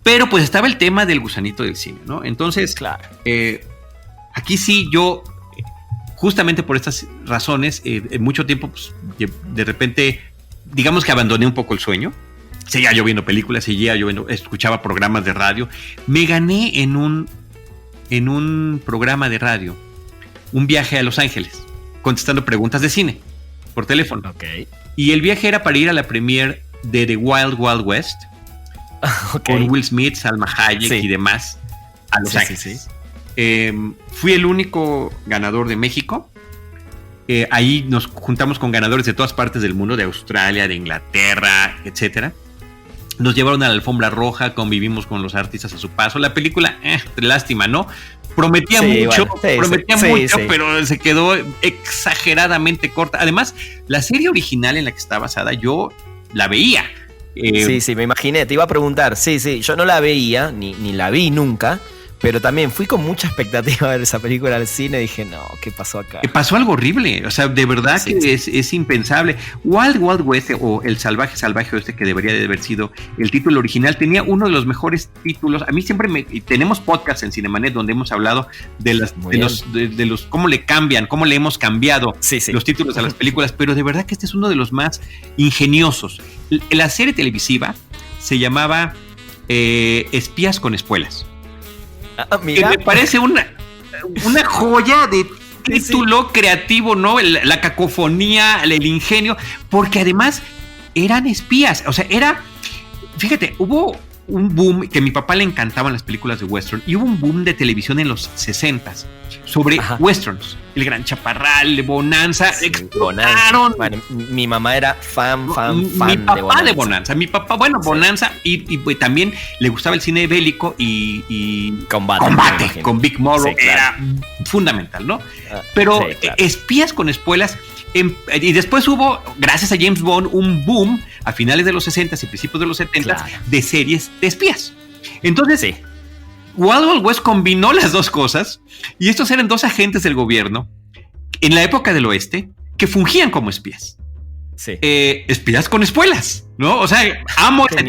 Pero pues estaba el tema del gusanito del cine, ¿no? Entonces, aquí sí yo, justamente por estas razones, en mucho tiempo, pues, de repente, digamos que abandoné un poco el sueño. Seguía yo viendo películas, escuchaba programas de radio. Me gané en un programa de radio un viaje a Los Ángeles, contestando preguntas de cine por teléfono. Okay. Y el viaje era para ir a la premiere de The Wild Wild West, con Will Smith, Salma Hayek y demás, a Los Ángeles. Fui el único ganador de México. Ahí nos juntamos con ganadores de todas partes del mundo, de Australia, de Inglaterra, etcétera. Nos llevaron a la alfombra roja, convivimos con los artistas a su paso. La película, lástima, ¿no? Prometía mucho, pero se quedó exageradamente corta. Además, la serie original en la que está basada, yo la veía. Sí, me imaginé, te iba a preguntar. Sí, yo no la veía, ni la vi nunca. Pero también fui con mucha expectativa a ver esa película al cine y dije, no, ¿qué pasó acá? Pasó algo horrible, o sea, de verdad que es impensable. Wild Wild West o El Salvaje Salvaje Oeste, que debería de haber sido el título original, tenía uno de los mejores títulos. A mí siempre tenemos podcasts en Cinemanet donde hemos hablado de los cómo le cambian, cómo le hemos cambiado los títulos a las películas, pero de verdad que este es uno de los más ingeniosos. La serie televisiva se llamaba Espías con Espuelas. Que me parece una joya de título creativo, ¿no? La cacofonía, el ingenio, porque además eran espías. O sea, fíjate, hubo un boom que a mi papá le encantaban las películas de western y hubo un boom de televisión en los 60s sobre westerns. El Gran Chaparral, Bonanza, explotaron. Bueno, mi mamá era fan mi papá de Bonanza. Mi papá, Bonanza y también le gustaba el cine bélico y combate con Vic Morrow, era fundamental, ¿no? Pero claro. Espías con Espuelas. Y después hubo, gracias a James Bond, un boom a finales de los 60s y principios de los 70s de series de espías. Entonces, Wild Wild West combinó las dos cosas y estos eran dos agentes del gobierno en la época del oeste que fungían como espías. Espías con espuelas, ¿no? O sea, amo ese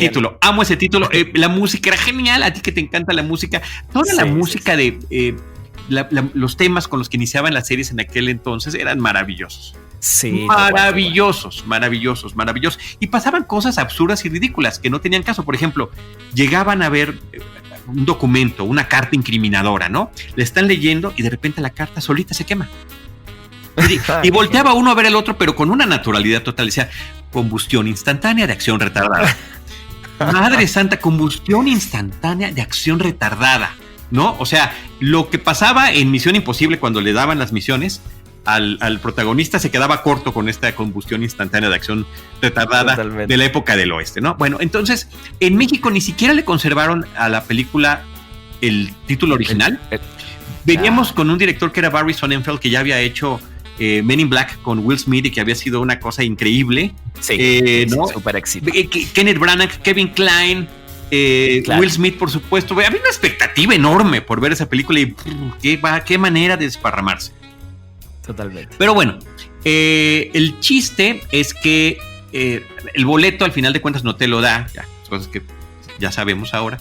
título. La música era genial, a ti que te encanta la música. Toda la música de los temas con los que iniciaban las series en aquel entonces eran maravillosos. Maravillosos. Y pasaban cosas absurdas y ridículas que no tenían caso. Por ejemplo, llegaban a ver un documento, una carta incriminadora, ¿no? Le están leyendo y de repente la carta solita se quema. Y volteaba uno a ver el otro, pero con una naturalidad total. Decía, combustión instantánea de acción retardada. Madre santa, combustión instantánea de acción retardada, ¿no? O sea, lo que pasaba en Misión Imposible cuando le daban las misiones al protagonista se quedaba corto con esta combustión instantánea de acción retardada de la época del oeste, ¿no? Bueno, entonces, en México ni siquiera le conservaron a la película el título original. Veníamos con un director que era Barry Sonnenfeld, que ya había hecho Men in Black con Will Smith y que había sido una cosa increíble. ¿no? Súper éxito. Kenneth Branagh, Kevin Kline, Will Smith, por supuesto. Había una expectativa enorme por ver esa película y qué manera de desparramarse. Totalmente. Pero bueno, el chiste es que el boleto al final de cuentas no te lo da, cosas que ya sabemos ahora,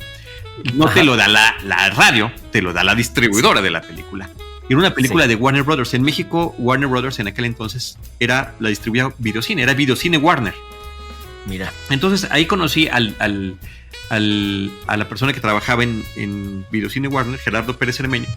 no te lo da la radio, te lo da la distribuidora de la película. Era una película de Warner Brothers. En México, Warner Brothers en aquel entonces era la distribuidora Videocine, era Videocine Warner. Mira. Entonces ahí conocí a la persona que trabajaba en Videocine Warner, Gerardo Pérez Cermeño,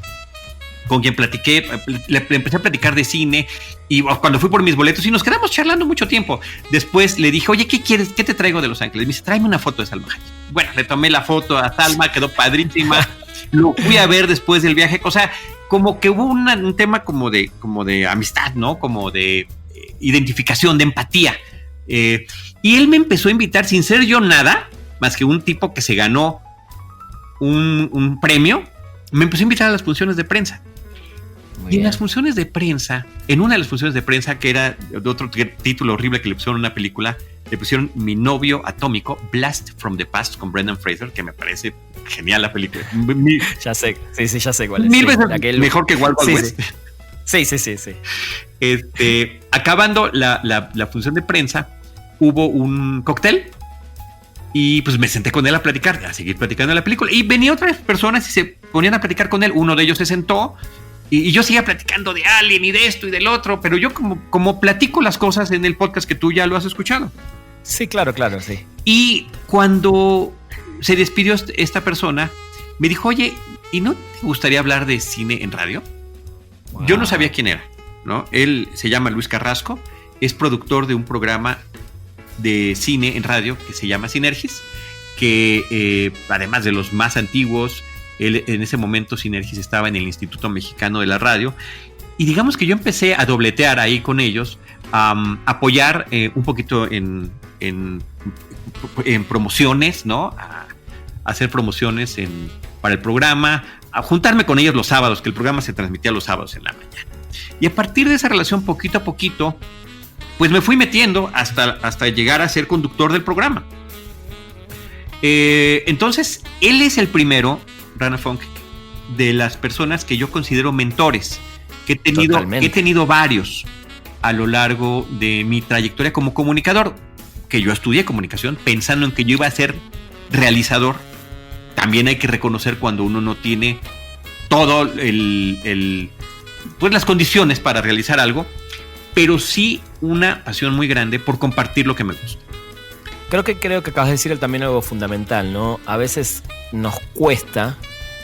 con quien platiqué, le empecé a platicar de cine y cuando fui por mis boletos y nos quedamos charlando mucho tiempo. Después le dije, oye, ¿qué quieres? ¿Qué te traigo de Los Ángeles? Me dice, tráeme una foto de Salma Hayek. Bueno, le tomé la foto a Salma, quedó padrísima. Lo fui a ver después del viaje. O sea, como que hubo un tema como de amistad, ¿no? Como de identificación, de empatía. Y él me empezó a invitar sin ser yo nada, más que un tipo que se ganó un premio. Me empezó a invitar a las funciones de prensa. Y en las funciones de prensa, en una de las funciones de prensa, que era de otro título horrible que le pusieron a una película, le pusieron Mi novio atómico, Blast from the Past, con Brendan Fraser, que me parece genial la película. Ya sé, ya sé cuál es. Mil veces mejor que Wild Wild West. Sí. Acabando la función de prensa, hubo un cóctel y pues me senté con él a platicar, a seguir platicando de la película. Y venían otras personas y se ponían a platicar con él. Uno de ellos se sentó y yo seguía platicando de Alien y de esto y del otro, pero yo como platico las cosas en el podcast que tú ya lo has escuchado. Sí, claro, sí. Y cuando se despidió esta persona, me dijo, oye, ¿y no te gustaría hablar de cine en radio? Wow. Yo no sabía quién era, ¿no? Él se llama Luis Carrasco, es productor de un programa de cine en radio que se llama Sinergis, que además de los más antiguos, él, en ese momento Sinergis estaba en el Instituto Mexicano de la Radio, y digamos que yo empecé a dobletear ahí con ellos, a apoyar un poquito en en promociones, ¿no? A hacer promociones para el programa, a juntarme con ellos los sábados, que el programa se transmitía los sábados en la mañana. Y a partir de esa relación, poquito a poquito, pues me fui metiendo hasta llegar a ser conductor del programa. Entonces, él es el primero, Rana Funk, de las personas que yo considero mentores, que he tenido varios a lo largo de mi trayectoria como comunicador, que yo estudié comunicación pensando en que yo iba a ser realizador. También hay que reconocer cuando uno no tiene todo pues las condiciones para realizar algo, pero sí una pasión muy grande por compartir lo que me gusta. Creo que acabas de decir también algo fundamental, ¿no? A veces nos cuesta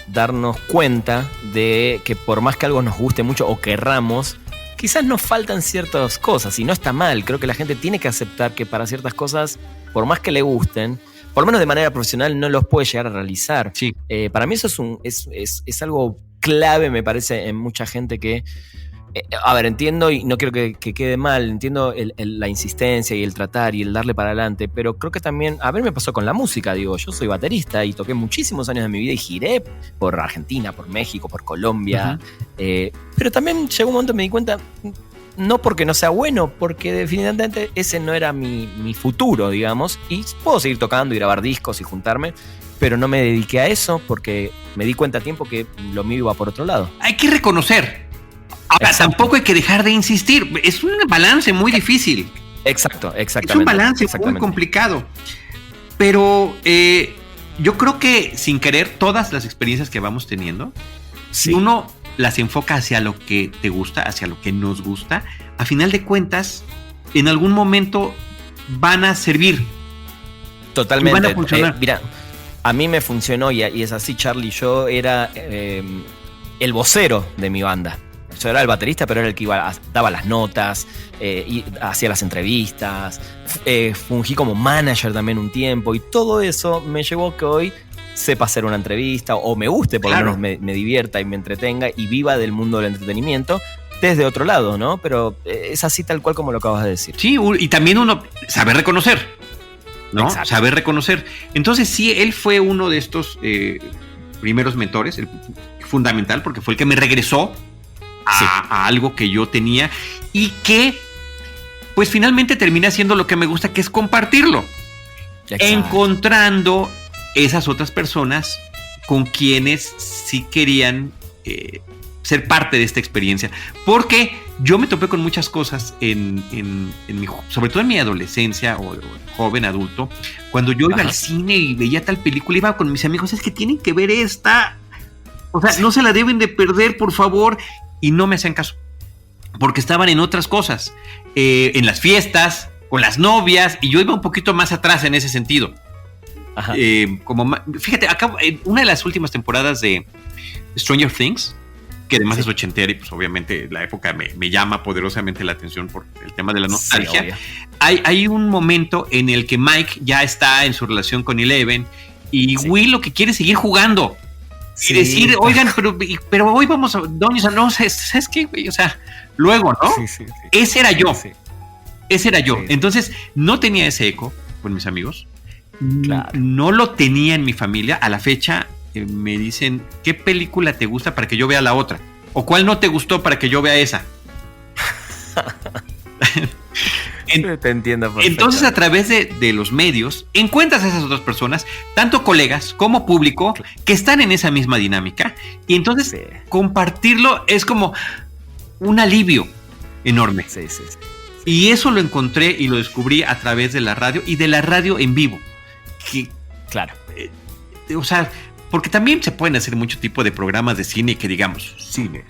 darnos cuenta de que por más que algo nos guste mucho o querramos, quizás nos faltan ciertas cosas y no está mal. Creo que la gente tiene que aceptar que para ciertas cosas, por más que le gusten, por lo menos de manera profesional, no los puede llegar a realizar. Sí. Para mí eso es algo clave, me parece, en mucha gente que... a ver, entiendo y no quiero que quede mal, entiendo la insistencia y el tratar y el darle para adelante, pero creo que también, a ver, me pasó con la música, digo, yo soy baterista y toqué muchísimos años de mi vida y giré por Argentina, por México, por Colombia, pero también llegó un momento y me di cuenta, no porque no sea bueno, porque definitivamente ese no era mi futuro, digamos, y puedo seguir tocando y grabar discos y juntarme, pero no me dediqué a eso porque me di cuenta a tiempo que lo mío iba por otro lado. Hay que reconocer. Ahora, tampoco hay que dejar de insistir. Es un balance muy difícil. Exactamente. Es un balance muy complicado. Pero yo creo que sin querer, todas las experiencias que vamos teniendo, si uno las enfoca hacia lo que te gusta, hacia lo que nos gusta, a final de cuentas, en algún momento van a servir. Totalmente. Y van a funcionar. Mira, a mí me funcionó y es así, Charlie. Yo era el vocero de mi banda. Yo era el baterista, pero era el que daba las notas, y hacía las entrevistas, fungí como manager también un tiempo, y todo eso me llevó a que hoy sepa hacer una entrevista, o me guste, por lo menos me divierta y me entretenga, y viva del mundo del entretenimiento desde otro lado, ¿no? Pero es así tal cual como lo acabas de decir. Sí, y también uno saber reconocer, ¿no? Exacto. Saber reconocer. Entonces sí, él fue uno de estos primeros mentores, fundamental, porque fue el que me regresó a algo que yo tenía y que pues finalmente terminé haciendo lo que me gusta, que es compartirlo. Exacto. Encontrando esas otras personas con quienes sí querían ser parte de esta experiencia, porque yo me topé con muchas cosas sobre todo en mi adolescencia o joven adulto, cuando yo iba al cine y veía tal película, iba con mis amigos, es que tienen que ver esta, o sea, no se la deben de perder, por favor. Y no me hacían caso, porque estaban en otras cosas, en las fiestas, con las novias, y yo iba un poquito más atrás en ese sentido. Fíjate, acá una de las últimas temporadas de Stranger Things, que además es ochentera y pues obviamente la época me llama poderosamente la atención por el tema de la nostalgia. Hay un momento en el que Mike ya está en su relación con Eleven y Will lo que quiere es seguir jugando. Y decir, oigan, pero hoy vamos a... No, ¿sabes qué, güey? O sea, luego, ¿no? Sí. Ese era yo. Ese era yo. Sí. Entonces, no tenía ese eco con mis amigos. Claro. No lo tenía en mi familia. A la fecha me dicen, ¿qué película te gusta para que yo vea la otra? ¿O cuál no te gustó para que yo vea esa? Te entiendo perfectamente. Entonces, a través de los medios, encuentras a esas otras personas, tanto colegas como público, que están en esa misma dinámica. Y entonces, compartirlo es como un alivio enorme. Sí. Y eso lo encontré y lo descubrí a través de la radio y de la radio en vivo. Claro. O sea, porque también se pueden hacer mucho tipo de programas de cine que digamos, cine.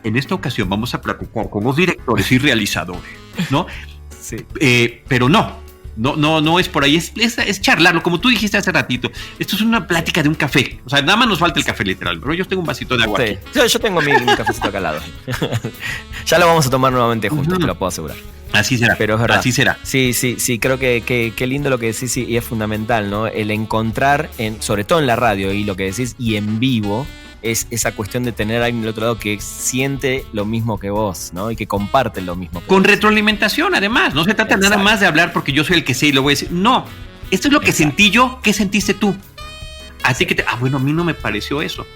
En esta ocasión vamos a platicar con los directores y realizadores, ¿no? Sí. Pero no es por ahí, es charlarlo, como tú dijiste hace ratito. Esto es una plática de un café, o sea, nada más nos falta el café literal, pero yo tengo un vasito de agua aquí. Yo tengo mi cafecito acá al lado. Ya lo vamos a tomar nuevamente juntos, te lo puedo asegurar. Así será. Pero es verdad. Así será. Sí, creo que lindo lo que decís y es fundamental, ¿no? El encontrar, sobre todo en la radio y lo que decís, y en vivo, es esa cuestión de tener a alguien del otro lado que siente lo mismo que vos, ¿no? Y que comparte lo mismo que Con vos. retroalimentación, además. No se trata nada más de hablar porque yo soy el que sé y lo voy a decir. No, esto es lo que sentí yo. ¿Qué sentiste tú? Así que, bueno, a mí no me pareció eso.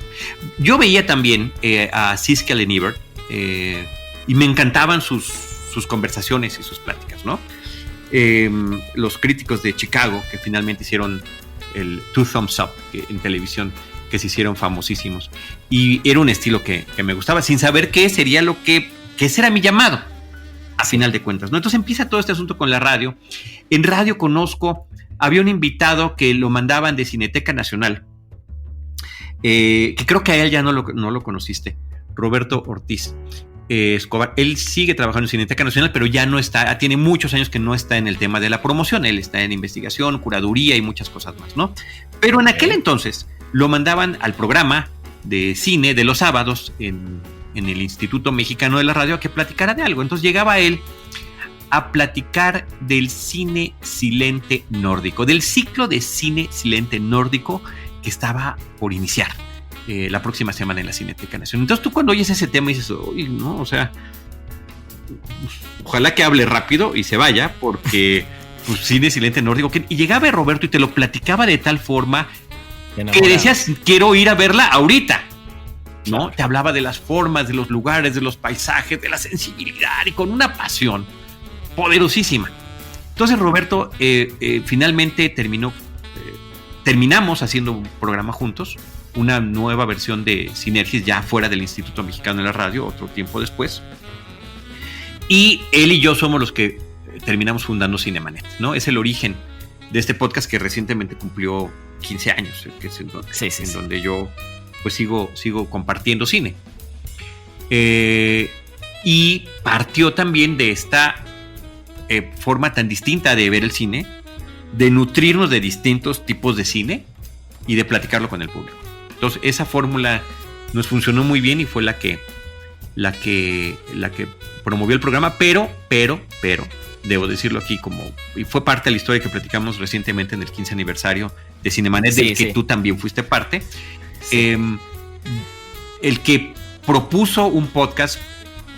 Yo veía también a Siskel and Ebert y me encantaban sus conversaciones y sus pláticas, ¿no? Los críticos de Chicago que finalmente hicieron el Two Thumbs Up en televisión, que se hicieron famosísimos, y era un estilo que me gustaba, sin saber qué sería que ese era mi llamado, a final de cuentas, ¿no? Entonces empieza todo este asunto con la radio. En radio había un invitado que lo mandaban de Cineteca Nacional, que creo que a él ya no lo conociste, Roberto Ortiz Escobar. Él sigue trabajando en Cineteca Nacional, pero ya no está, tiene muchos años que no está en el tema de la promoción. Él está en investigación, curaduría y muchas cosas más, ¿no? Pero en aquel entonces lo mandaban al programa de cine de los sábados en el Instituto Mexicano de la Radio a que platicara de algo. Entonces llegaba él a platicar del cine silente nórdico, del ciclo de cine silente nórdico que estaba por iniciar la próxima semana en la Cineteca Nacional. Entonces tú cuando oyes ese tema dices, oye, no, o sea, ojalá que hable rápido y se vaya, porque pues, cine silente nórdico. Y llegaba Roberto y te lo platicaba de tal forma que decías, quiero ir a verla ahorita, ¿no? Claro. Te hablaba de las formas, de los lugares, de los paisajes, de la sensibilidad y con una pasión poderosísima. Entonces Roberto finalmente terminamos haciendo un programa juntos, una nueva versión de Sinergis ya fuera del Instituto Mexicano de la Radio, otro tiempo después. Y él y yo somos los que terminamos fundando Cinemanet, ¿no? Es el origen de este podcast que recientemente cumplió 15 años, que es en donde yo pues sigo compartiendo cine. Y partió también de esta forma tan distinta de ver el cine, de nutrirnos de distintos tipos de cine y de platicarlo con el público. Entonces esa fórmula nos funcionó muy bien y fue la que promovió el programa, pero debo decirlo aquí, y fue parte de la historia que platicamos recientemente en el 15 aniversario de Cinemanet, del que tú también fuiste parte. Sí. El que propuso un podcast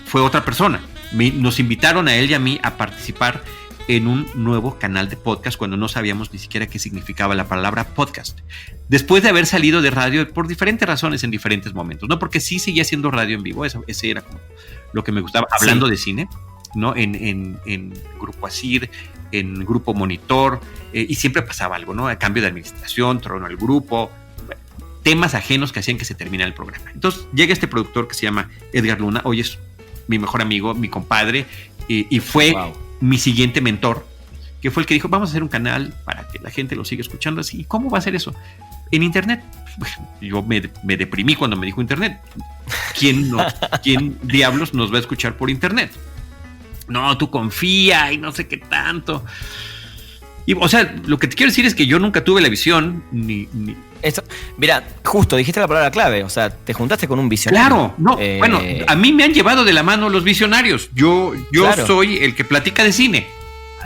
fue otra persona. Nos invitaron a él y a mí a participar en un nuevo canal de podcast cuando no sabíamos ni siquiera qué significaba la palabra podcast. Después de haber salido de radio por diferentes razones en diferentes momentos, ¿no? Porque sí seguía haciendo radio en vivo, ese era como lo que me gustaba, hablando de cine, ¿no? En Grupo Asir, en Grupo Monitor, y siempre pasaba algo, ¿no? A cambio de administración, trono al grupo, temas ajenos que hacían que se terminara el programa. Entonces llega este productor que se llama Edgar Luna, hoy es mi mejor amigo, mi compadre, y fue mi siguiente mentor, que fue el que dijo, vamos a hacer un canal para que la gente lo siga escuchando así. ¿Y cómo va a ser eso? En internet. Yo me deprimí cuando me dijo internet. ¿Quién diablos nos va a escuchar por internet? No, tú confía y no sé qué tanto. Y, o sea, lo que te quiero decir es que yo nunca tuve la visión ni... Esto, mira, justo dijiste la palabra clave, o sea, te juntaste con un visionario. Claro, no, bueno, a mí me han llevado de la mano los visionarios. Yo claro. Soy el que platica de cine.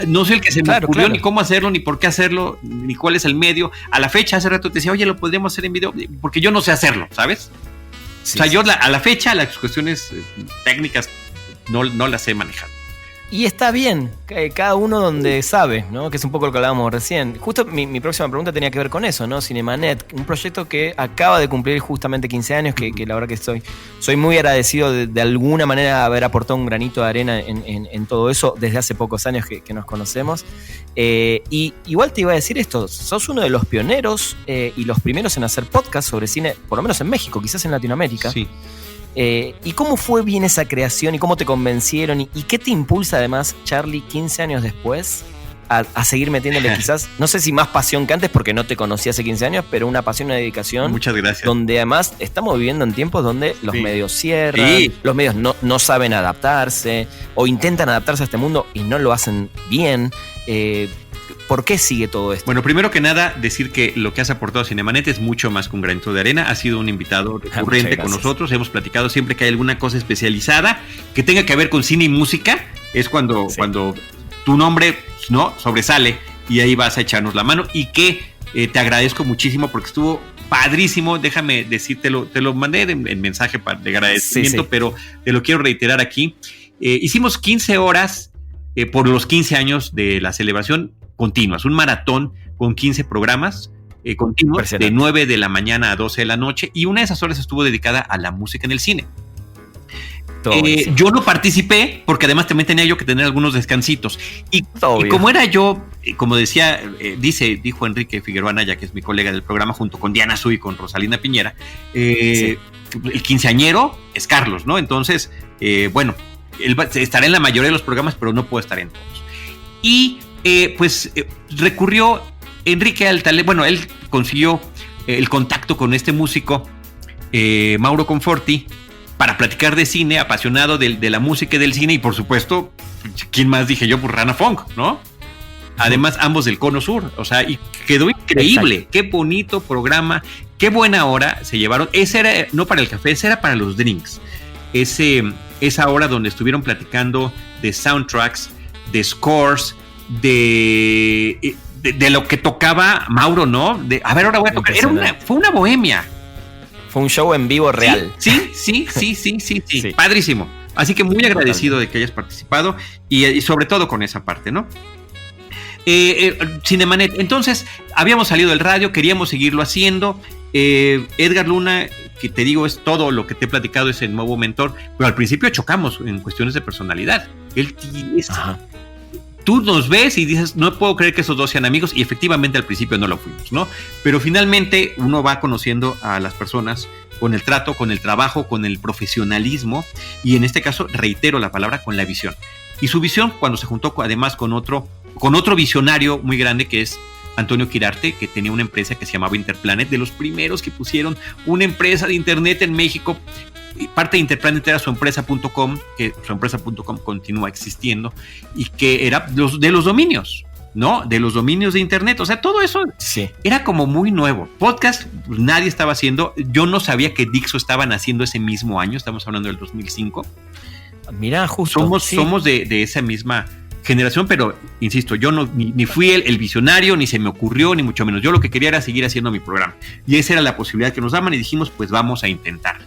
No sé el que se me ocurrió ni cómo hacerlo, ni por qué hacerlo, ni cuál es el medio. A la fecha, hace rato te decía, oye, lo podríamos hacer en video, porque yo no sé hacerlo, ¿sabes? Sí, o sea, yo a la fecha las cuestiones técnicas no las sé manejar. Y está bien, cada uno donde sabe, ¿no? Que es un poco lo que hablábamos recién. Justo mi próxima pregunta tenía que ver con eso, ¿no? Cinemanet, un proyecto que acaba de cumplir justamente 15 años, que la verdad que soy muy agradecido de alguna manera haber aportado un granito de arena en todo eso desde hace pocos años que nos conocemos. Y igual te iba a decir esto, sos uno de los pioneros y los primeros en hacer podcast sobre cine, por lo menos en México, quizás en Latinoamérica. Sí. ¿Y cómo fue bien esa creación y cómo te convencieron? ¿Y qué te impulsa además, Charlie, 15 años después a seguir metiéndole quizás, no sé si más pasión que antes porque no te conocí hace 15 años, pero una pasión, una dedicación? Muchas gracias. Donde además estamos viviendo en tiempos donde los medios cierran, los medios no saben adaptarse o intentan adaptarse a este mundo y no lo hacen bien. ¿Por qué sigue todo esto? Bueno, primero que nada, decir que lo que has aportado a Cinemanet es mucho más que un granito de arena. Has sido un invitado recurrente con nosotros. Hemos platicado siempre que hay alguna cosa especializada que tenga que ver con cine y música. Es cuando tu nombre, ¿no?, sobresale y ahí vas a echarnos la mano. Y que te agradezco muchísimo porque estuvo padrísimo, déjame decírtelo, te lo mandé en mensaje de agradecimiento, pero te lo quiero reiterar aquí. Hicimos 15 horas por los 15 años de la celebración continuas, un maratón con 15 programas continuos de 9 de la mañana a 12 de la noche, y una de esas horas estuvo dedicada a la música en el cine. Yo no participé porque además también tenía yo que tener algunos descansitos. Y como era yo, como decía, dijo Enrique Figueroa Anaya, que es mi colega del programa, junto con Diana Su y con Rosalina Piñera, el quinceañero es Carlos, ¿no? Entonces, bueno, él estará en la mayoría de los programas, pero no puede estar en todos. Y recurrió Enrique al talento. Bueno, él consiguió el contacto con este músico, Mauro Conforti, para platicar de cine, apasionado de la música y del cine, y por supuesto, ¿quién más dije yo? Pues Rana Funk, ¿no? Además, ambos del Cono Sur, o sea, y quedó increíble. Exacto. Qué bonito programa, qué buena hora se llevaron. Ese era, no para el café, ese era para los drinks. Esa hora donde estuvieron platicando de soundtracks, de scores, de lo que tocaba Mauro, ¿no? A ver, ahora voy a tocar. Fue una bohemia. Fue un show en vivo real. Sí. Padrísimo. Así que muy agradecido de que hayas participado y sobre todo con esa parte, ¿no? Cinemanet. Entonces, habíamos salido del radio, queríamos seguirlo haciendo. Edgar Luna, que te digo, es todo lo que te he platicado, es el nuevo mentor, pero al principio chocamos en cuestiones de personalidad. Tú nos ves y dices, no puedo creer que esos dos sean amigos, y efectivamente al principio no lo fuimos, ¿no? Pero finalmente uno va conociendo a las personas con el trato, con el trabajo, con el profesionalismo, y en este caso, reitero la palabra, con la visión. Y su visión, cuando se juntó además con otro visionario muy grande, que es Antonio Quirarte, que tenía una empresa que se llamaba Interplanet, de los primeros que pusieron una empresa de internet en México. Parte de Interplanet era su empresa.com, que su empresa.com continúa existiendo, y que era de los dominios, ¿no? De los dominios de internet. O sea, todo eso era como muy nuevo. Podcast, pues, nadie estaba haciendo. Yo no sabía que Dixo estaban haciendo ese mismo año. Estamos hablando del 2005. Mira, justo. Somos de esa misma generación, pero insisto, yo ni fui el visionario, ni se me ocurrió, ni mucho menos. Yo lo que quería era seguir haciendo mi programa. Y esa era la posibilidad que nos daban, y dijimos, pues vamos a intentarlo.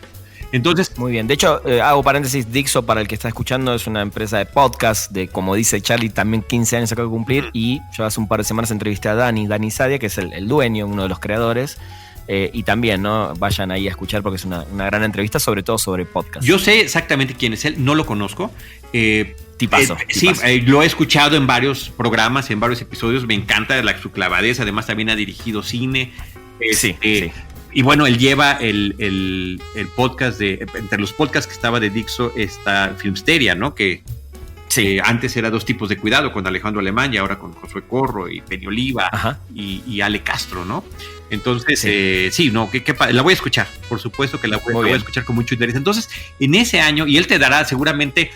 Entonces, muy bien. De hecho, hago paréntesis, Dixo, para el que está escuchando, es una empresa de podcast de, como dice Charlie, también 15 años acaba de cumplir, y yo hace un par de semanas entrevisté a Dani Sadia, que es el dueño, uno de los creadores, y también, ¿no? Vayan ahí a escuchar porque es una gran entrevista, sobre todo sobre podcast. Yo sé exactamente quién es él, no lo conozco. Tipazo. Sí, lo he escuchado en varios programas, en varios episodios, me encanta su clavadez, además también ha dirigido cine. Sí. Y bueno, él lleva el podcast entre los podcasts que estaba de Dixo está Filmsteria, ¿no? Que antes era Dos Tipos de Cuidado con Alejandro Alemán, y ahora con Josué Corro y Penny Oliva y Ale Castro, ¿no? Entonces, la voy a escuchar, por supuesto que la voy a escuchar con mucho interés. Entonces, en ese año, y él te dará seguramente,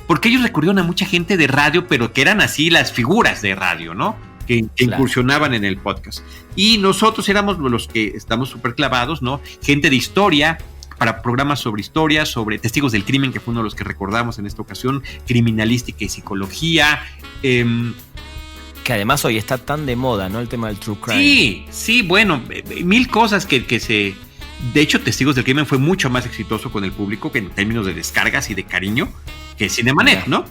porque ellos recurrieron a mucha gente de radio, pero que eran así las figuras de radio, ¿no? Que incursionaban en el podcast. Y nosotros éramos los que estamos súper clavados, ¿no? Gente de historia, para programas sobre historia, sobre testigos del crimen, que fue uno de los que recordamos en esta ocasión, criminalística y psicología. Que además hoy está tan de moda, ¿no? El tema del true crime. Sí, bueno, mil cosas que se... De hecho, Testigos del Crimen fue mucho más exitoso con el público, que en términos de descargas y de cariño, que Cinemanet, ¿no?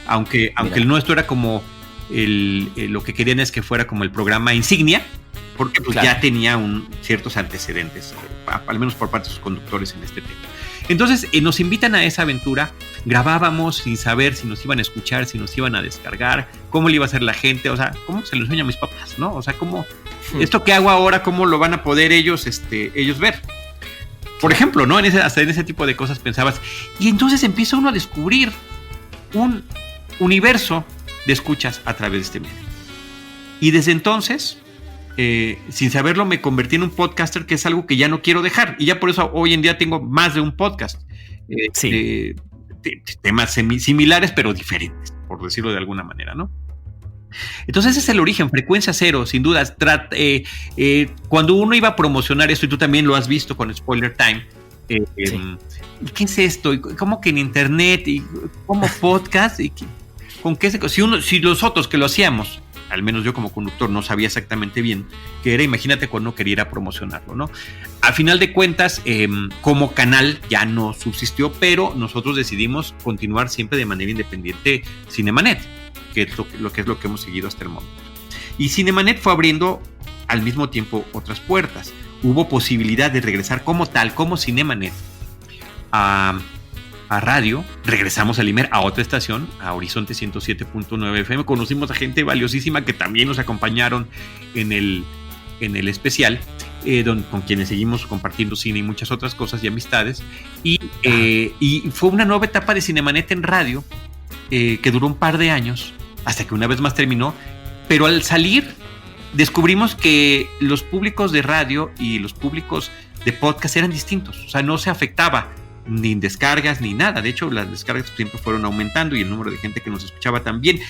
Aunque el nuestro era como... lo que querían es que fuera como el programa insignia, porque pues ya tenía ciertos antecedentes, al menos por parte de sus conductores en este tema. Entonces nos invitan a esa aventura, grabábamos sin saber si nos iban a escuchar, si nos iban a descargar, cómo le iba a hacer la gente, o sea, cómo se lo enseño a mis papás, ¿no? O sea, cómo esto que hago ahora, cómo lo van a poder ellos ver. Por ejemplo, ¿no? Hasta en ese tipo de cosas pensabas. Y entonces empieza uno a descubrir un universo de escuchas a través de este medio. Y desde entonces, sin saberlo, me convertí en un podcaster, que es algo que ya no quiero dejar. Y ya por eso hoy en día tengo más de un podcast. Temas similares, pero diferentes, por decirlo de alguna manera, ¿no? Entonces ese es el origen, Frecuencia Cero, sin dudas. Cuando uno iba a promocionar esto, y tú también lo has visto con Spoiler Time, ¿qué es esto? ¿Cómo que en internet? ¿Y cómo podcast? ¿Y con qué si nosotros que lo hacíamos al menos yo como conductor no sabía exactamente bien qué era. Imagínate cuando quería ir a promocionarlo, ¿no? A final de cuentas, como canal ya no subsistió, pero nosotros decidimos continuar siempre de manera independiente Cinemanet, que es lo que hemos seguido hasta el momento. Y Cinemanet fue abriendo al mismo tiempo otras puertas. Hubo posibilidad de regresar como tal, como Cinemanet, a radio. Regresamos a Imer, a otra estación, a Horizonte 107.9 FM. Conocimos a gente valiosísima que también nos acompañaron en el especial, con quienes seguimos compartiendo cine y muchas otras cosas y amistades. Y fue una nueva etapa de Cinemanet en radio, que duró un par de años, hasta que una vez más terminó. Pero al salir, descubrimos que los públicos de radio y los públicos de podcast eran distintos. O sea, no se afectaba ni en descargas ni nada. De hecho, las descargas siempre fueron aumentando y el número de gente que nos escuchaba también.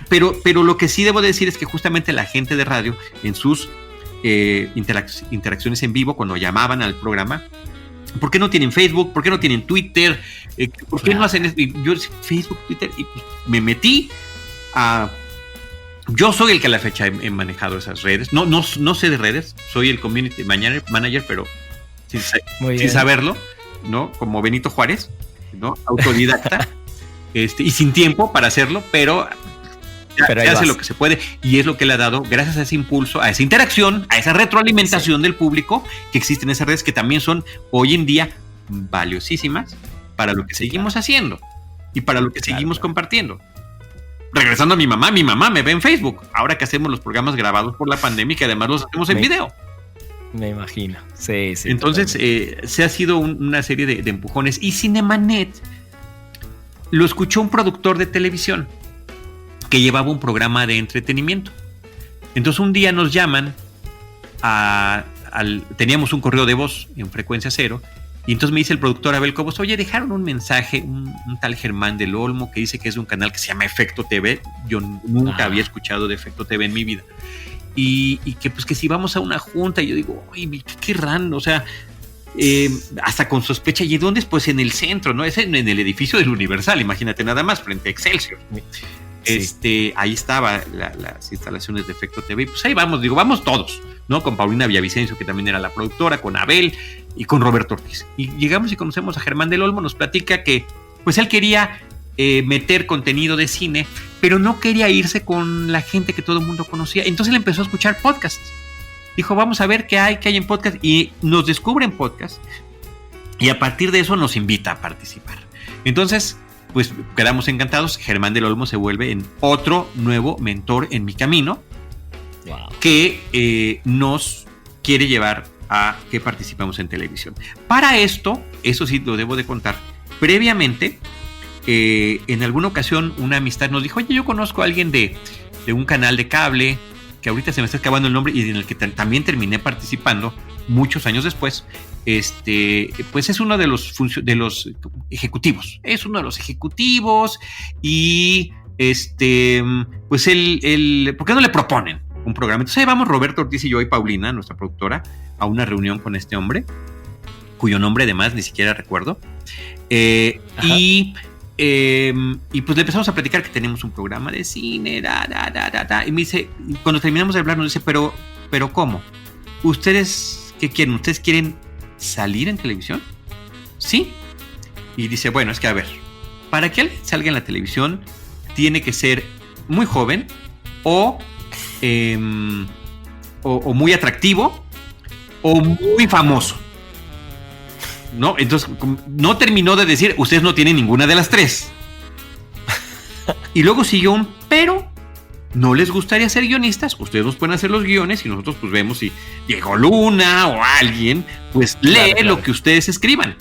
Pero lo que sí debo decir es que justamente la gente de radio, en sus interacciones en vivo, cuando llamaban al programa, ¿por qué no tienen Facebook? ¿Por qué no tienen Twitter? ¿Por qué no hacen eso? Y yo decía, Facebook, Twitter, y pues me metí a... Yo soy el que a la fecha he manejado esas redes. No sé de redes, soy el community manager, pero sin saberlo, ¿no? Como Benito Juárez, ¿no? Autodidacta, y sin tiempo para hacerlo, pero se hace lo que se puede, y es lo que le ha dado, gracias a ese impulso, a esa interacción, a esa retroalimentación del público que existe en esas redes, que también son hoy en día valiosísimas para lo que seguimos haciendo y para lo que seguimos compartiendo. Regresando a mi mamá me ve en Facebook, ahora que hacemos los programas grabados por la pandemia, que además los hacemos en video. Me imagino, sí. Entonces, se ha sido una serie de empujones. Y Cinemanet lo escuchó un productor de televisión que llevaba un programa de entretenimiento. Entonces, un día nos llaman, teníamos un correo de voz en Frecuencia Cero, y entonces me dice el productor Abel Cobos, oye, dejaron un mensaje, un tal Germán del Olmo, que dice que es de un canal que se llama Efecto TV. Yo nunca había escuchado de Efecto TV en mi vida. Y que pues que si vamos a una junta, y yo digo, uy, qué raro, o sea, hasta con sospecha. ¿Y dónde es? Pues en el centro, ¿no? Es en el edificio del Universal, imagínate nada más, frente a Excelsior. Sí. Ahí estaba las instalaciones de Efecto TV, y pues ahí vamos, vamos todos, ¿no? Con Paulina Villavicencio, que también era la productora, con Abel y con Roberto Ortiz. Y llegamos y conocemos a Germán del Olmo, nos platica que pues él quería meter contenido de cine, pero no quería irse con la gente que todo el mundo conocía. Entonces él empezó a escuchar podcasts. Dijo, vamos a ver qué hay en podcast, y nos descubre en podcast, y a partir de eso nos invita a participar. Entonces, pues quedamos encantados. Germán del Olmo se vuelve en otro nuevo mentor en mi camino, que nos quiere llevar a que participemos en televisión. Para esto, eso sí lo debo de contar, previamente, en alguna ocasión una amistad nos dijo, oye, yo conozco a alguien de un canal de cable, que ahorita se me está acabando el nombre, y en el que también terminé participando muchos años después. Pues es uno de los ejecutivos. Es uno de los ejecutivos, y pues ¿por qué no le proponen un programa? Entonces ahí vamos Roberto Ortiz y yo y Paulina, nuestra productora, a una reunión con este hombre, cuyo nombre además ni siquiera recuerdo. Y pues le empezamos a platicar que tenemos un programa de cine, y me dice, cuando terminamos de hablar, nos dice, pero ¿cómo? ¿Ustedes qué quieren? ¿Ustedes quieren salir en televisión? Sí. Y dice, bueno, es que a ver, para que alguien salga en la televisión tiene que ser muy joven o muy atractivo o muy famoso, ¿no? Entonces no terminó de decir, ustedes no tienen ninguna de las tres. Y luego siguió pero ¿no les gustaría ser guionistas? Ustedes nos pueden hacer los guiones y nosotros pues vemos si Diego Luna o alguien pues lee claro. Lo que ustedes escriban.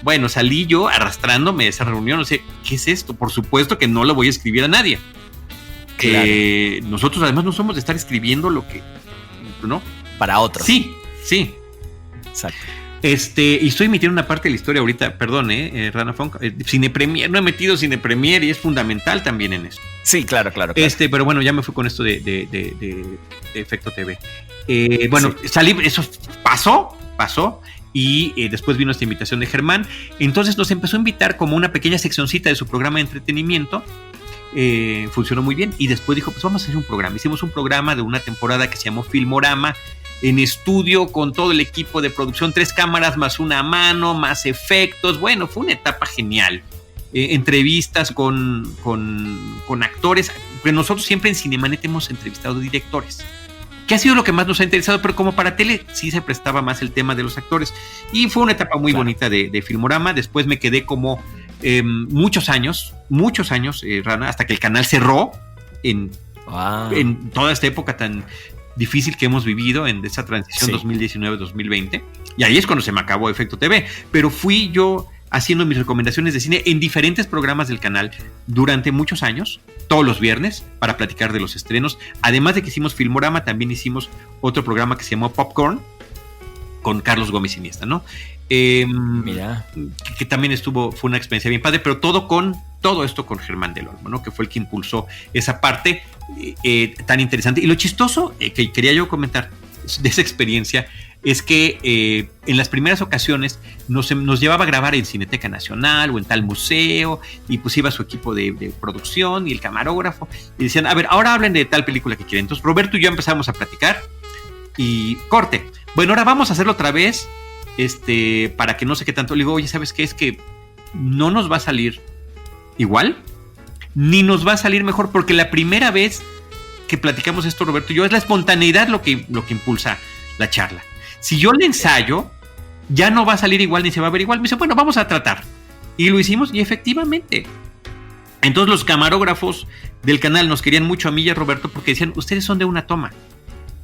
Bueno, salí yo arrastrándome de esa reunión, no sé, ¿qué es esto? Por supuesto que no lo voy a escribir a nadie. Claro. Nosotros además no somos de estar escribiendo lo que, ¿no? Para otros. Sí. Exacto. Y estoy emitiendo una parte de la historia ahorita, perdón, Rana Funk, Cinepremier, no he metido Cinepremier y es fundamental también en eso. Sí, claro. Pero bueno, ya me fui con esto de Efecto TV. Bueno, sí. Salí, eso pasó, y después vino esta invitación de Germán. Entonces nos empezó a invitar como una pequeña seccioncita de su programa de entretenimiento, funcionó muy bien. Y después dijo, pues vamos a hacer un programa. Hicimos un programa de una temporada que se llamó Filmorama, en estudio con todo el equipo de producción, 3 cámaras más una a mano, más efectos. Bueno, fue una etapa genial. Entrevistas con actores, porque nosotros siempre en Cinemanet hemos entrevistado directores, que ha sido lo que más nos ha interesado, pero como para tele sí se prestaba más el tema de los actores. Y fue una etapa muy bonita de Filmorama. Después me quedé como muchos años, Rana, hasta que el canal cerró en toda esta época tan difícil que hemos vivido en esa transición 2019-2020. Y ahí es cuando se me acabó Efecto TV. Pero fui yo haciendo mis recomendaciones de cine en diferentes programas del canal durante muchos años, todos los viernes, para platicar de los estrenos. Además de que hicimos Filmorama, también hicimos otro programa que se llamó Popcorn, con Carlos Gómez Iniesta, ¿no? Mira. Que también fue una experiencia bien padre, pero todo esto con Germán del Olmo, ¿no? Que fue el que impulsó esa parte tan interesante. Y lo chistoso que quería yo comentar de esa experiencia es que en las primeras ocasiones nos llevaba a grabar en Cineteca Nacional o en tal museo, y pues iba su equipo de producción y el camarógrafo, y decían, a ver, ahora hablen de tal película que quieren. Entonces Roberto y yo empezamos a platicar y corte. Bueno, ahora vamos a hacerlo otra vez, para que no sé qué tanto. Le digo, oye, ¿sabes qué? Es que no nos va a salir igual, ni nos va a salir mejor, porque la primera vez que platicamos esto, Roberto y yo, es la espontaneidad lo que impulsa la charla. Si yo le ensayo, ya no va a salir igual ni se va a ver igual. Me dice, bueno, vamos a tratar. Y lo hicimos, y efectivamente. Entonces los camarógrafos del canal nos querían mucho a mí y a Roberto, porque decían, ustedes son de una toma,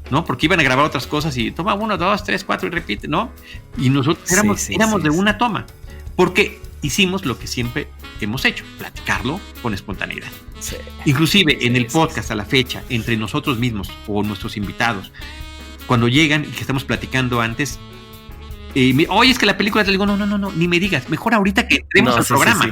¿no? Porque iban a grabar otras cosas y toma 1, 2, 3, 4 y repite, ¿no? Y nosotros éramos de una toma, porque hicimos lo que siempre hemos hecho, platicarlo con espontaneidad. Sí. Inclusive en el podcast a la fecha, entre nosotros mismos o nuestros invitados, cuando llegan y que estamos platicando antes, oye, es que la película, te digo, no, ni me digas, mejor ahorita que entremos al programa. Sí.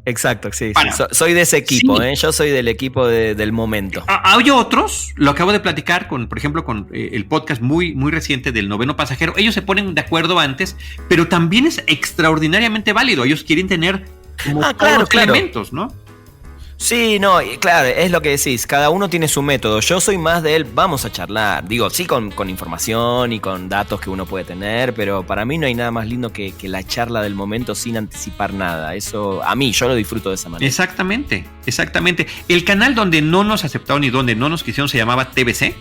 Exacto, sí. Soy de ese equipo, yo soy del equipo del momento. Hay otros, lo acabo de platicar por ejemplo, con el podcast muy, muy reciente del Noveno Pasajero. Ellos se ponen de acuerdo antes, pero también es extraordinariamente válido. Ellos quieren tener todos los elementos, ¿no? Sí, no, claro, es lo que decís, cada uno tiene su método. Yo soy más de él, vamos a charlar. Digo, sí, con información y con datos que uno puede tener, pero para mí no hay nada más lindo que la charla del momento sin anticipar nada. Eso, a mí, yo lo disfruto de esa manera. Exactamente. El canal donde no nos aceptaron y donde no nos quisieron se llamaba TVC.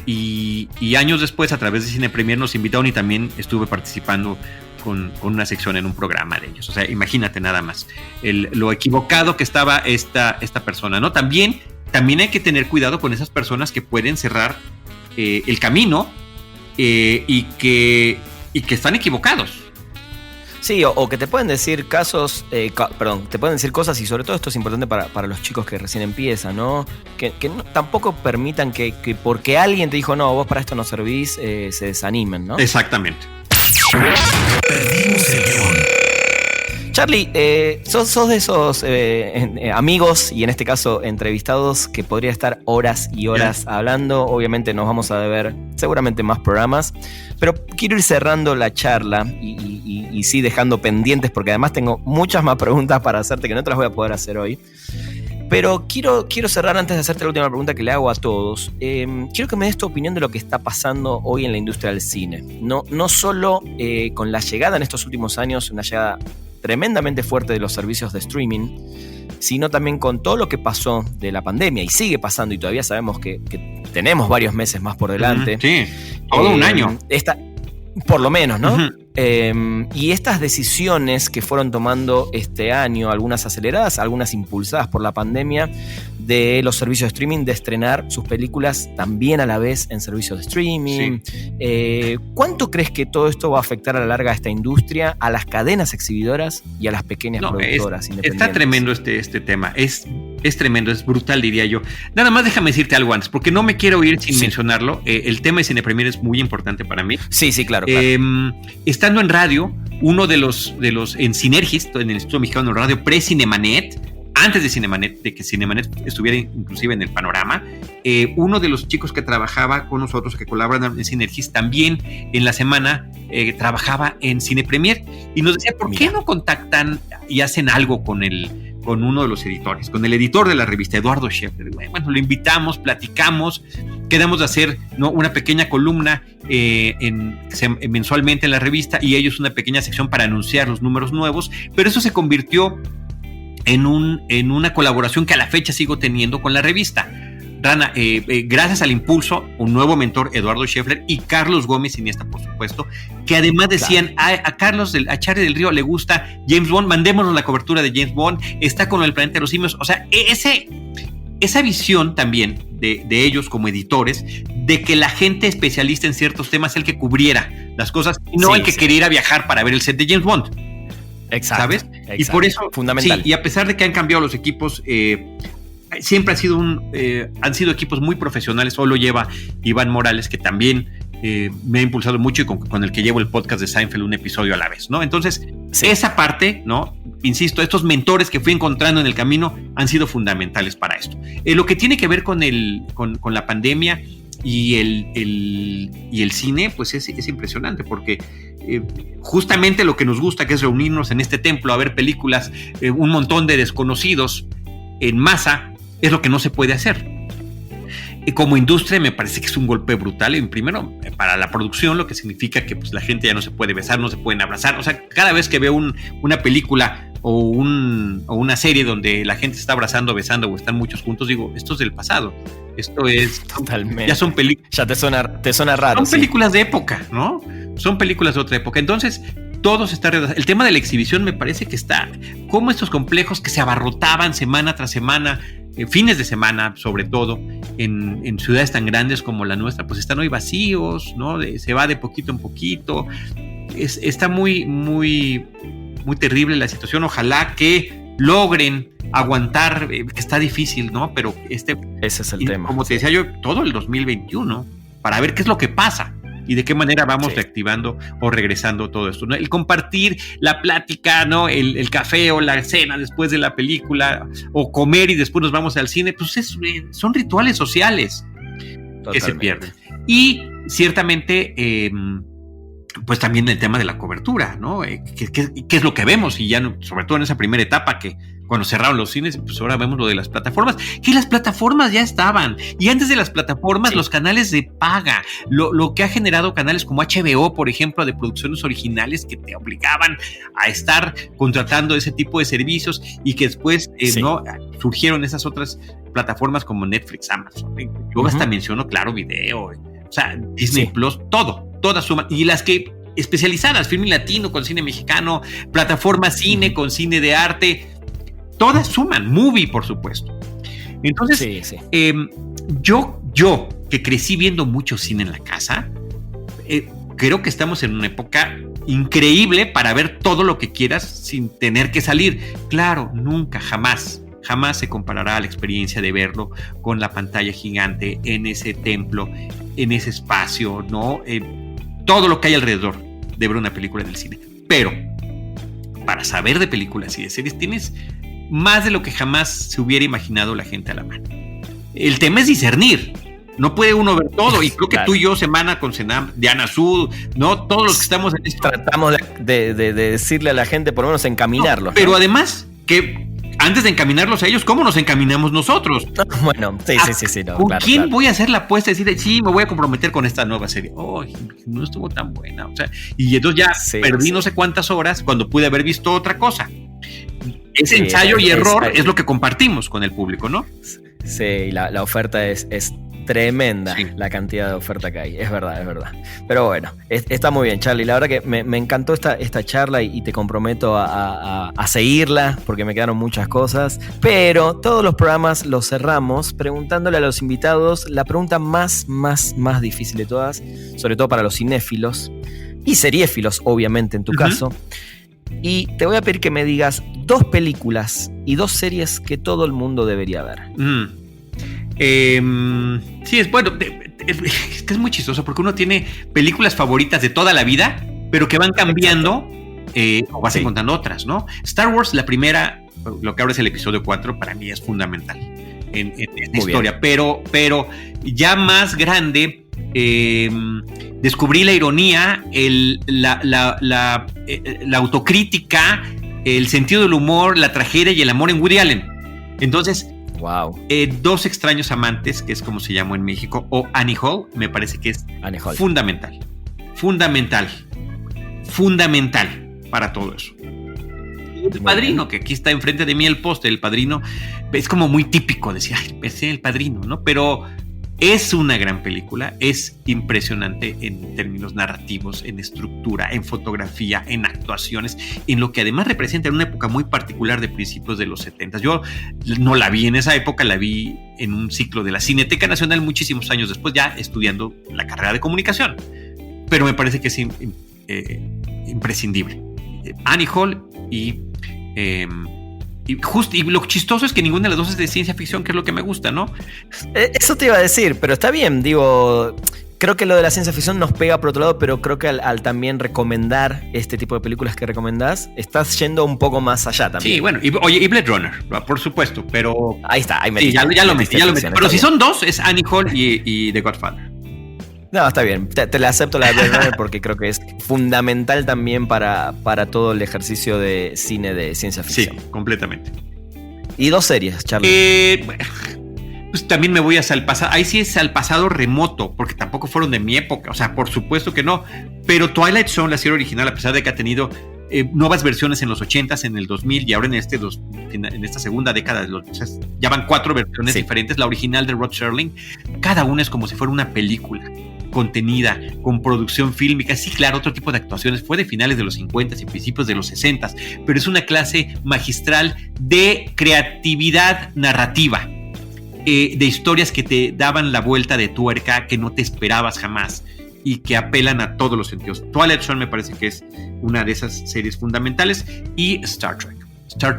Y años después, a través de Cine Premier, nos invitaron y también estuve participando con una sección en un programa de ellos. O sea, imagínate nada más lo equivocado que estaba esta persona, ¿no? También hay que tener cuidado con esas personas que pueden cerrar el camino y que están equivocados. Sí, o que te pueden decir te pueden decir cosas, y sobre todo esto es importante para los chicos que recién empiezan, ¿no? Que no, tampoco permitan que porque alguien te dijo, no, vos para esto no servís, se desanimen, ¿no? Exactamente. Perdimos el guión. Charlie, sos de esos amigos, y en este caso entrevistados, que podría estar horas y horas hablando. Obviamente nos vamos a deber seguramente más programas, pero quiero ir cerrando la charla y sí dejando pendientes, porque además tengo muchas más preguntas para hacerte que no te las voy a poder hacer hoy. Pero quiero cerrar antes de hacerte la última pregunta que le hago a todos. Quiero que me des tu opinión de lo que está pasando hoy en la industria del cine. No solo con la llegada en estos últimos años, una llegada tremendamente fuerte de los servicios de streaming, sino también con todo lo que pasó de la pandemia, y sigue pasando, y todavía sabemos que tenemos varios meses más por delante. Sí, todo un año. Por lo menos, ¿no? Y estas decisiones que fueron tomando este año, algunas aceleradas, algunas impulsadas por la pandemia, de los servicios de streaming, de estrenar sus películas también a la vez en servicios de streaming. Sí. ¿Cuánto crees que todo esto va a afectar a la larga a esta industria, a las cadenas exhibidoras y a las pequeñas productoras independientes? Está tremendo este tema. Es tremendo, es brutal, diría yo. Nada más déjame decirte algo antes, porque no me quiero ir sin mencionarlo. El tema de Cine Premier es muy importante para mí. Sí, claro. Estando en radio, uno de los en Sinergis, en el Instituto Mexicano de Radio, pre-Cinemanet, antes de que Cinemanet estuviera inclusive en el panorama, uno de los chicos que trabajaba con nosotros, que colaboran en Sinergis, también en la semana trabajaba en Cine Premier, y nos decía, ¿por qué no contactan y hacen algo con con uno de los editores, con el editor de la revista, Eduardo Scheffler. Bueno, lo invitamos, platicamos, quedamos de hacer, ¿no?, una pequeña columna mensualmente en la revista, y ellos una pequeña sección para anunciar los números nuevos, pero eso se convirtió en una colaboración que a la fecha sigo teniendo con la revista. Rana, gracias al impulso, un nuevo mentor, Eduardo Scheffler, y Carlos Gómez Iniesta, por supuesto, que además decían, a Charlie del Río le gusta James Bond, mandémonos la cobertura de James Bond, está con el Planeta de los Simios. O sea, esa visión también de ellos como editores, de que la gente especialista en ciertos temas es el que cubriera las cosas, y no el que quería viajar para ver el set de James Bond. Exacto. ¿Sabes? Y por eso, fundamental. Sí, y a pesar de que han cambiado los equipos, siempre han sido equipos muy profesionales. Hoy lo lleva Iván Morales, que también me ha impulsado mucho, y con el que llevo el podcast de Seinfeld un episodio a la vez, ¿no? Entonces, esa parte, ¿no? Insisto, estos mentores que fui encontrando en el camino han sido fundamentales para esto. Lo que tiene que ver con la pandemia y el cine, pues es impresionante, porque justamente lo que nos gusta, que es reunirnos en este templo a ver películas, un montón de desconocidos en masa, es lo que no se puede hacer. Y como industria me parece que es un golpe brutal. Y primero, para la producción, lo que significa que pues, la gente ya no se puede besar, no se pueden abrazar. O sea, cada vez que veo una película o una serie donde la gente se está abrazando, besando o están muchos juntos, digo, esto es del pasado. Esto es... Totalmente. Ya son películas... Ya te suena raro. Son películas de época, ¿no? Son películas de otra época. Entonces, todo se está... El tema de la exhibición me parece que está... Como estos complejos que se abarrotaban semana tras semana, fines de semana, sobre todo, en ciudades tan grandes como la nuestra, pues están hoy vacíos, ¿no? Se va de poquito en poquito. Está muy, muy, muy terrible la situación. Ojalá que logren aguantar, que está difícil, ¿no? Pero ese es el tema. Como te decía yo, todo el 2021, para ver qué es lo que pasa y de qué manera vamos reactivando o regresando todo esto, ¿no? El compartir la plática, ¿no? El café o la cena después de la película, o comer y después nos vamos al cine, pues son rituales sociales. Totalmente. Que se pierden. Y ciertamente, pues también el tema de la cobertura, ¿no? ¿Qué es lo que vemos? Y ya, sobre todo en esa primera etapa, que cuando cerraron los cines, pues ahora vemos lo de las plataformas, que las plataformas ya estaban, y antes de las plataformas, los canales de paga, lo que ha generado canales como HBO, por ejemplo, de producciones originales, que te obligaban a estar contratando ese tipo de servicios, y que después ¿no? surgieron esas otras plataformas como Netflix, Amazon, yo hasta menciono Claro Video, o sea, Disney Plus, todas suman, y las que especializadas, Filmin Latino con cine mexicano, plataforma cine con cine de arte, todas suman, Movie, por supuesto. Entonces, yo que crecí viendo mucho cine en la casa, creo que estamos en una época increíble para ver todo lo que quieras sin tener que salir. Claro, nunca, jamás se comparará a la experiencia de verlo con la pantalla gigante en ese templo, en ese espacio, ¿no? Todo lo que hay alrededor de ver una película en el cine. Pero para saber de películas y de series tienes más de lo que jamás se hubiera imaginado la gente a la mano. El tema es discernir. No puede uno ver todo, y creo que tú y yo, semana con semana, Diana Sud, ¿no? Todos los que estamos en esto. Tratamos de decirle a la gente, por lo menos encaminarlos. Pero además, que antes de encaminarlos a ellos, ¿cómo nos encaminamos nosotros? Bueno, sí. No, ¿Con quién voy a hacer la apuesta? Decir, sí, me voy a comprometer con esta nueva serie. No estuvo tan buena. O sea, y entonces ya perdí no sé cuántas horas cuando pude haber visto otra cosa. Ese ensayo y error es lo que compartimos con el público, ¿no? Sí, la oferta es tremenda, la cantidad de oferta que hay, es verdad. Pero bueno, está muy bien, Charlie. La verdad que me encantó esta charla, y te comprometo a seguirla, porque me quedaron muchas cosas. Pero todos los programas los cerramos preguntándole a los invitados la pregunta más difícil de todas, sobre todo para los cinéfilos y seriéfilos, obviamente, en tu caso. Y te voy a pedir que me digas 2 películas y 2 series que todo el mundo debería ver. Sí, es bueno. Es que es muy chistoso, porque uno tiene películas favoritas de toda la vida, pero que van cambiando o vas encontrando otras, ¿no? Star Wars, la primera, lo que ahora es el episodio 4, para mí es fundamental en esta historia. Pero ya más grande, descubrí la ironía, la autocrítica el sentido del humor, la tragedia y el amor en Woody Allen. Entonces, wow. Dos extraños amantes, que es como se llamó en México, o Annie Hall, me parece que es fundamental para todo eso. El Padrino, que aquí está enfrente de mí el póster, El Padrino, es como muy típico decir, ay, es El Padrino, ¿no? Pero es una gran película, es impresionante en términos narrativos, en estructura, en fotografía, en actuaciones, en lo que además representa en una época muy particular de principios de los 70. Yo no la vi en esa época, la vi en un ciclo de la Cineteca Nacional muchísimos años después, ya estudiando la carrera de comunicación. Pero me parece que es imprescindible. Annie Hall y lo chistoso es que ninguna de las dos es de ciencia ficción, que es lo que me gusta, ¿no? Eso te iba a decir, pero está bien, digo, creo que lo de la ciencia ficción nos pega por otro lado, pero creo que al también recomendar este tipo de películas que recomendás, estás yendo un poco más allá también. Sí, bueno, y Blade Runner, por supuesto, pero... Ahí está, ahí metiste. Sí, ya lo metí. Pero si son dos, es Annie Hall y The Godfather. No, está bien, te la acepto la de Blade Runner porque creo que es fundamental también para todo el ejercicio de cine de ciencia ficción. Sí, completamente. Y dos series, Charlie. Pues también me voy hacia el pasado. Ahí sí es al pasado remoto, porque tampoco fueron de mi época. O sea, por supuesto que no. Pero Twilight Zone, la serie original, a pesar de que ha tenido nuevas versiones en los 80s, en el 2000 y ahora en esta segunda década, ya van 4 versiones diferentes. La original de Rod Serling, cada una es como si fuera una película contenida, con producción fílmica. Sí, claro, otro tipo de actuaciones. Fue de finales de los 50s y principios de los 60s, pero es una clase magistral de creatividad narrativa, de historias que te daban la vuelta de tuerca, que no te esperabas jamás y que apelan a todos los sentidos. Twilight Zone me parece que es una de esas series fundamentales. Y Star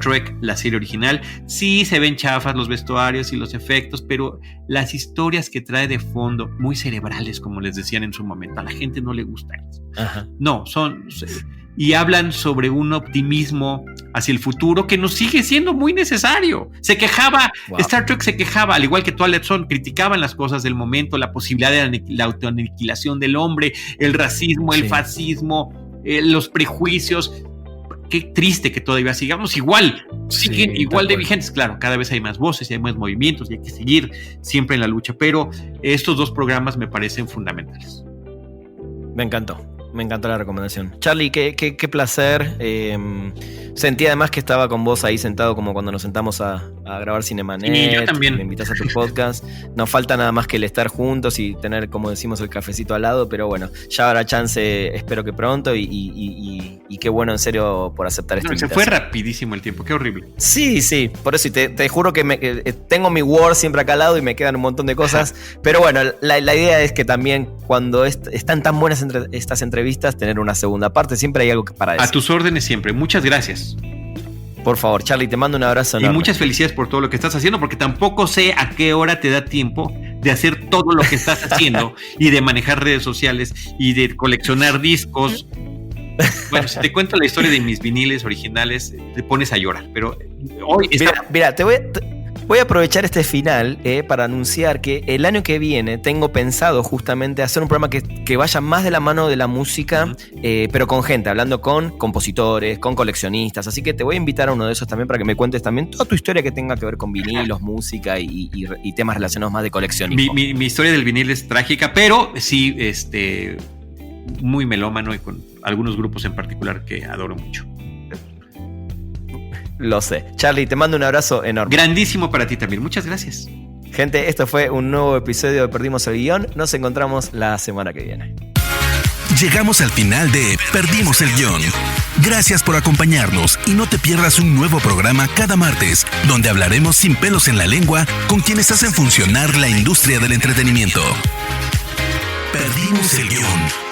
Trek, la serie original, sí se ven chafas los vestuarios y los efectos, pero las historias que trae de fondo, muy cerebrales, como les decían en su momento, a la gente no le gusta eso. Ajá. No, y hablan sobre un optimismo hacia el futuro que nos sigue siendo muy necesario. Star Trek se quejaba, al igual que Twilight Zone, criticaban las cosas del momento, la posibilidad de la autoaniquilación del hombre, el racismo, el fascismo, los prejuicios. Qué triste que todavía sigamos siguen igual de vigentes. Claro, cada vez hay más voces y hay más movimientos y hay que seguir siempre en la lucha, pero estos dos programas me parecen fundamentales. Me encantó la recomendación. Charlie, qué placer. Sentí además que estaba con vos ahí sentado como cuando nos sentamos a grabar Cinemanet. Y yo también. Me invitas a tu podcast. Nos falta nada más que el estar juntos y tener, como decimos, el cafecito al lado, pero bueno, ya habrá chance, espero que pronto y qué bueno, en serio, por aceptar esta invitación. Se fue rapidísimo el tiempo, qué horrible. Sí, por eso, y te juro que tengo mi Word siempre acá al lado y me quedan un montón de cosas, pero bueno, la idea es que también cuando están tan buenas estas entrevistas, tener una segunda parte, siempre hay algo para decir. A tus órdenes siempre, muchas gracias. Por favor, Charlie, te mando un abrazo enorme. Y muchas felicidades por todo lo que estás haciendo, porque tampoco sé a qué hora te da tiempo de hacer todo lo que estás haciendo y de manejar redes sociales y de coleccionar discos. Bueno, si te cuento la historia de mis viniles originales, te pones a llorar, pero hoy Mira, voy a aprovechar este final para anunciar que el año que viene tengo pensado justamente hacer un programa que vaya más de la mano de la música, pero con gente, hablando con compositores, con coleccionistas. Así que te voy a invitar a uno de esos también para que me cuentes también toda tu historia que tenga que ver con vinilos, música y temas relacionados más de coleccionismo. Mi historia del vinil es trágica, pero sí, muy melómano y con algunos grupos en particular que adoro mucho. Lo sé. Charlie, te mando un abrazo enorme. Grandísimo para ti también. Muchas gracias. Gente, esto fue un nuevo episodio de Perdimos el Guión. Nos encontramos la semana que viene. Llegamos al final de Perdimos el Guión. Gracias por acompañarnos y no te pierdas un nuevo programa cada martes, donde hablaremos sin pelos en la lengua con quienes hacen funcionar la industria del entretenimiento. Perdimos el Guión.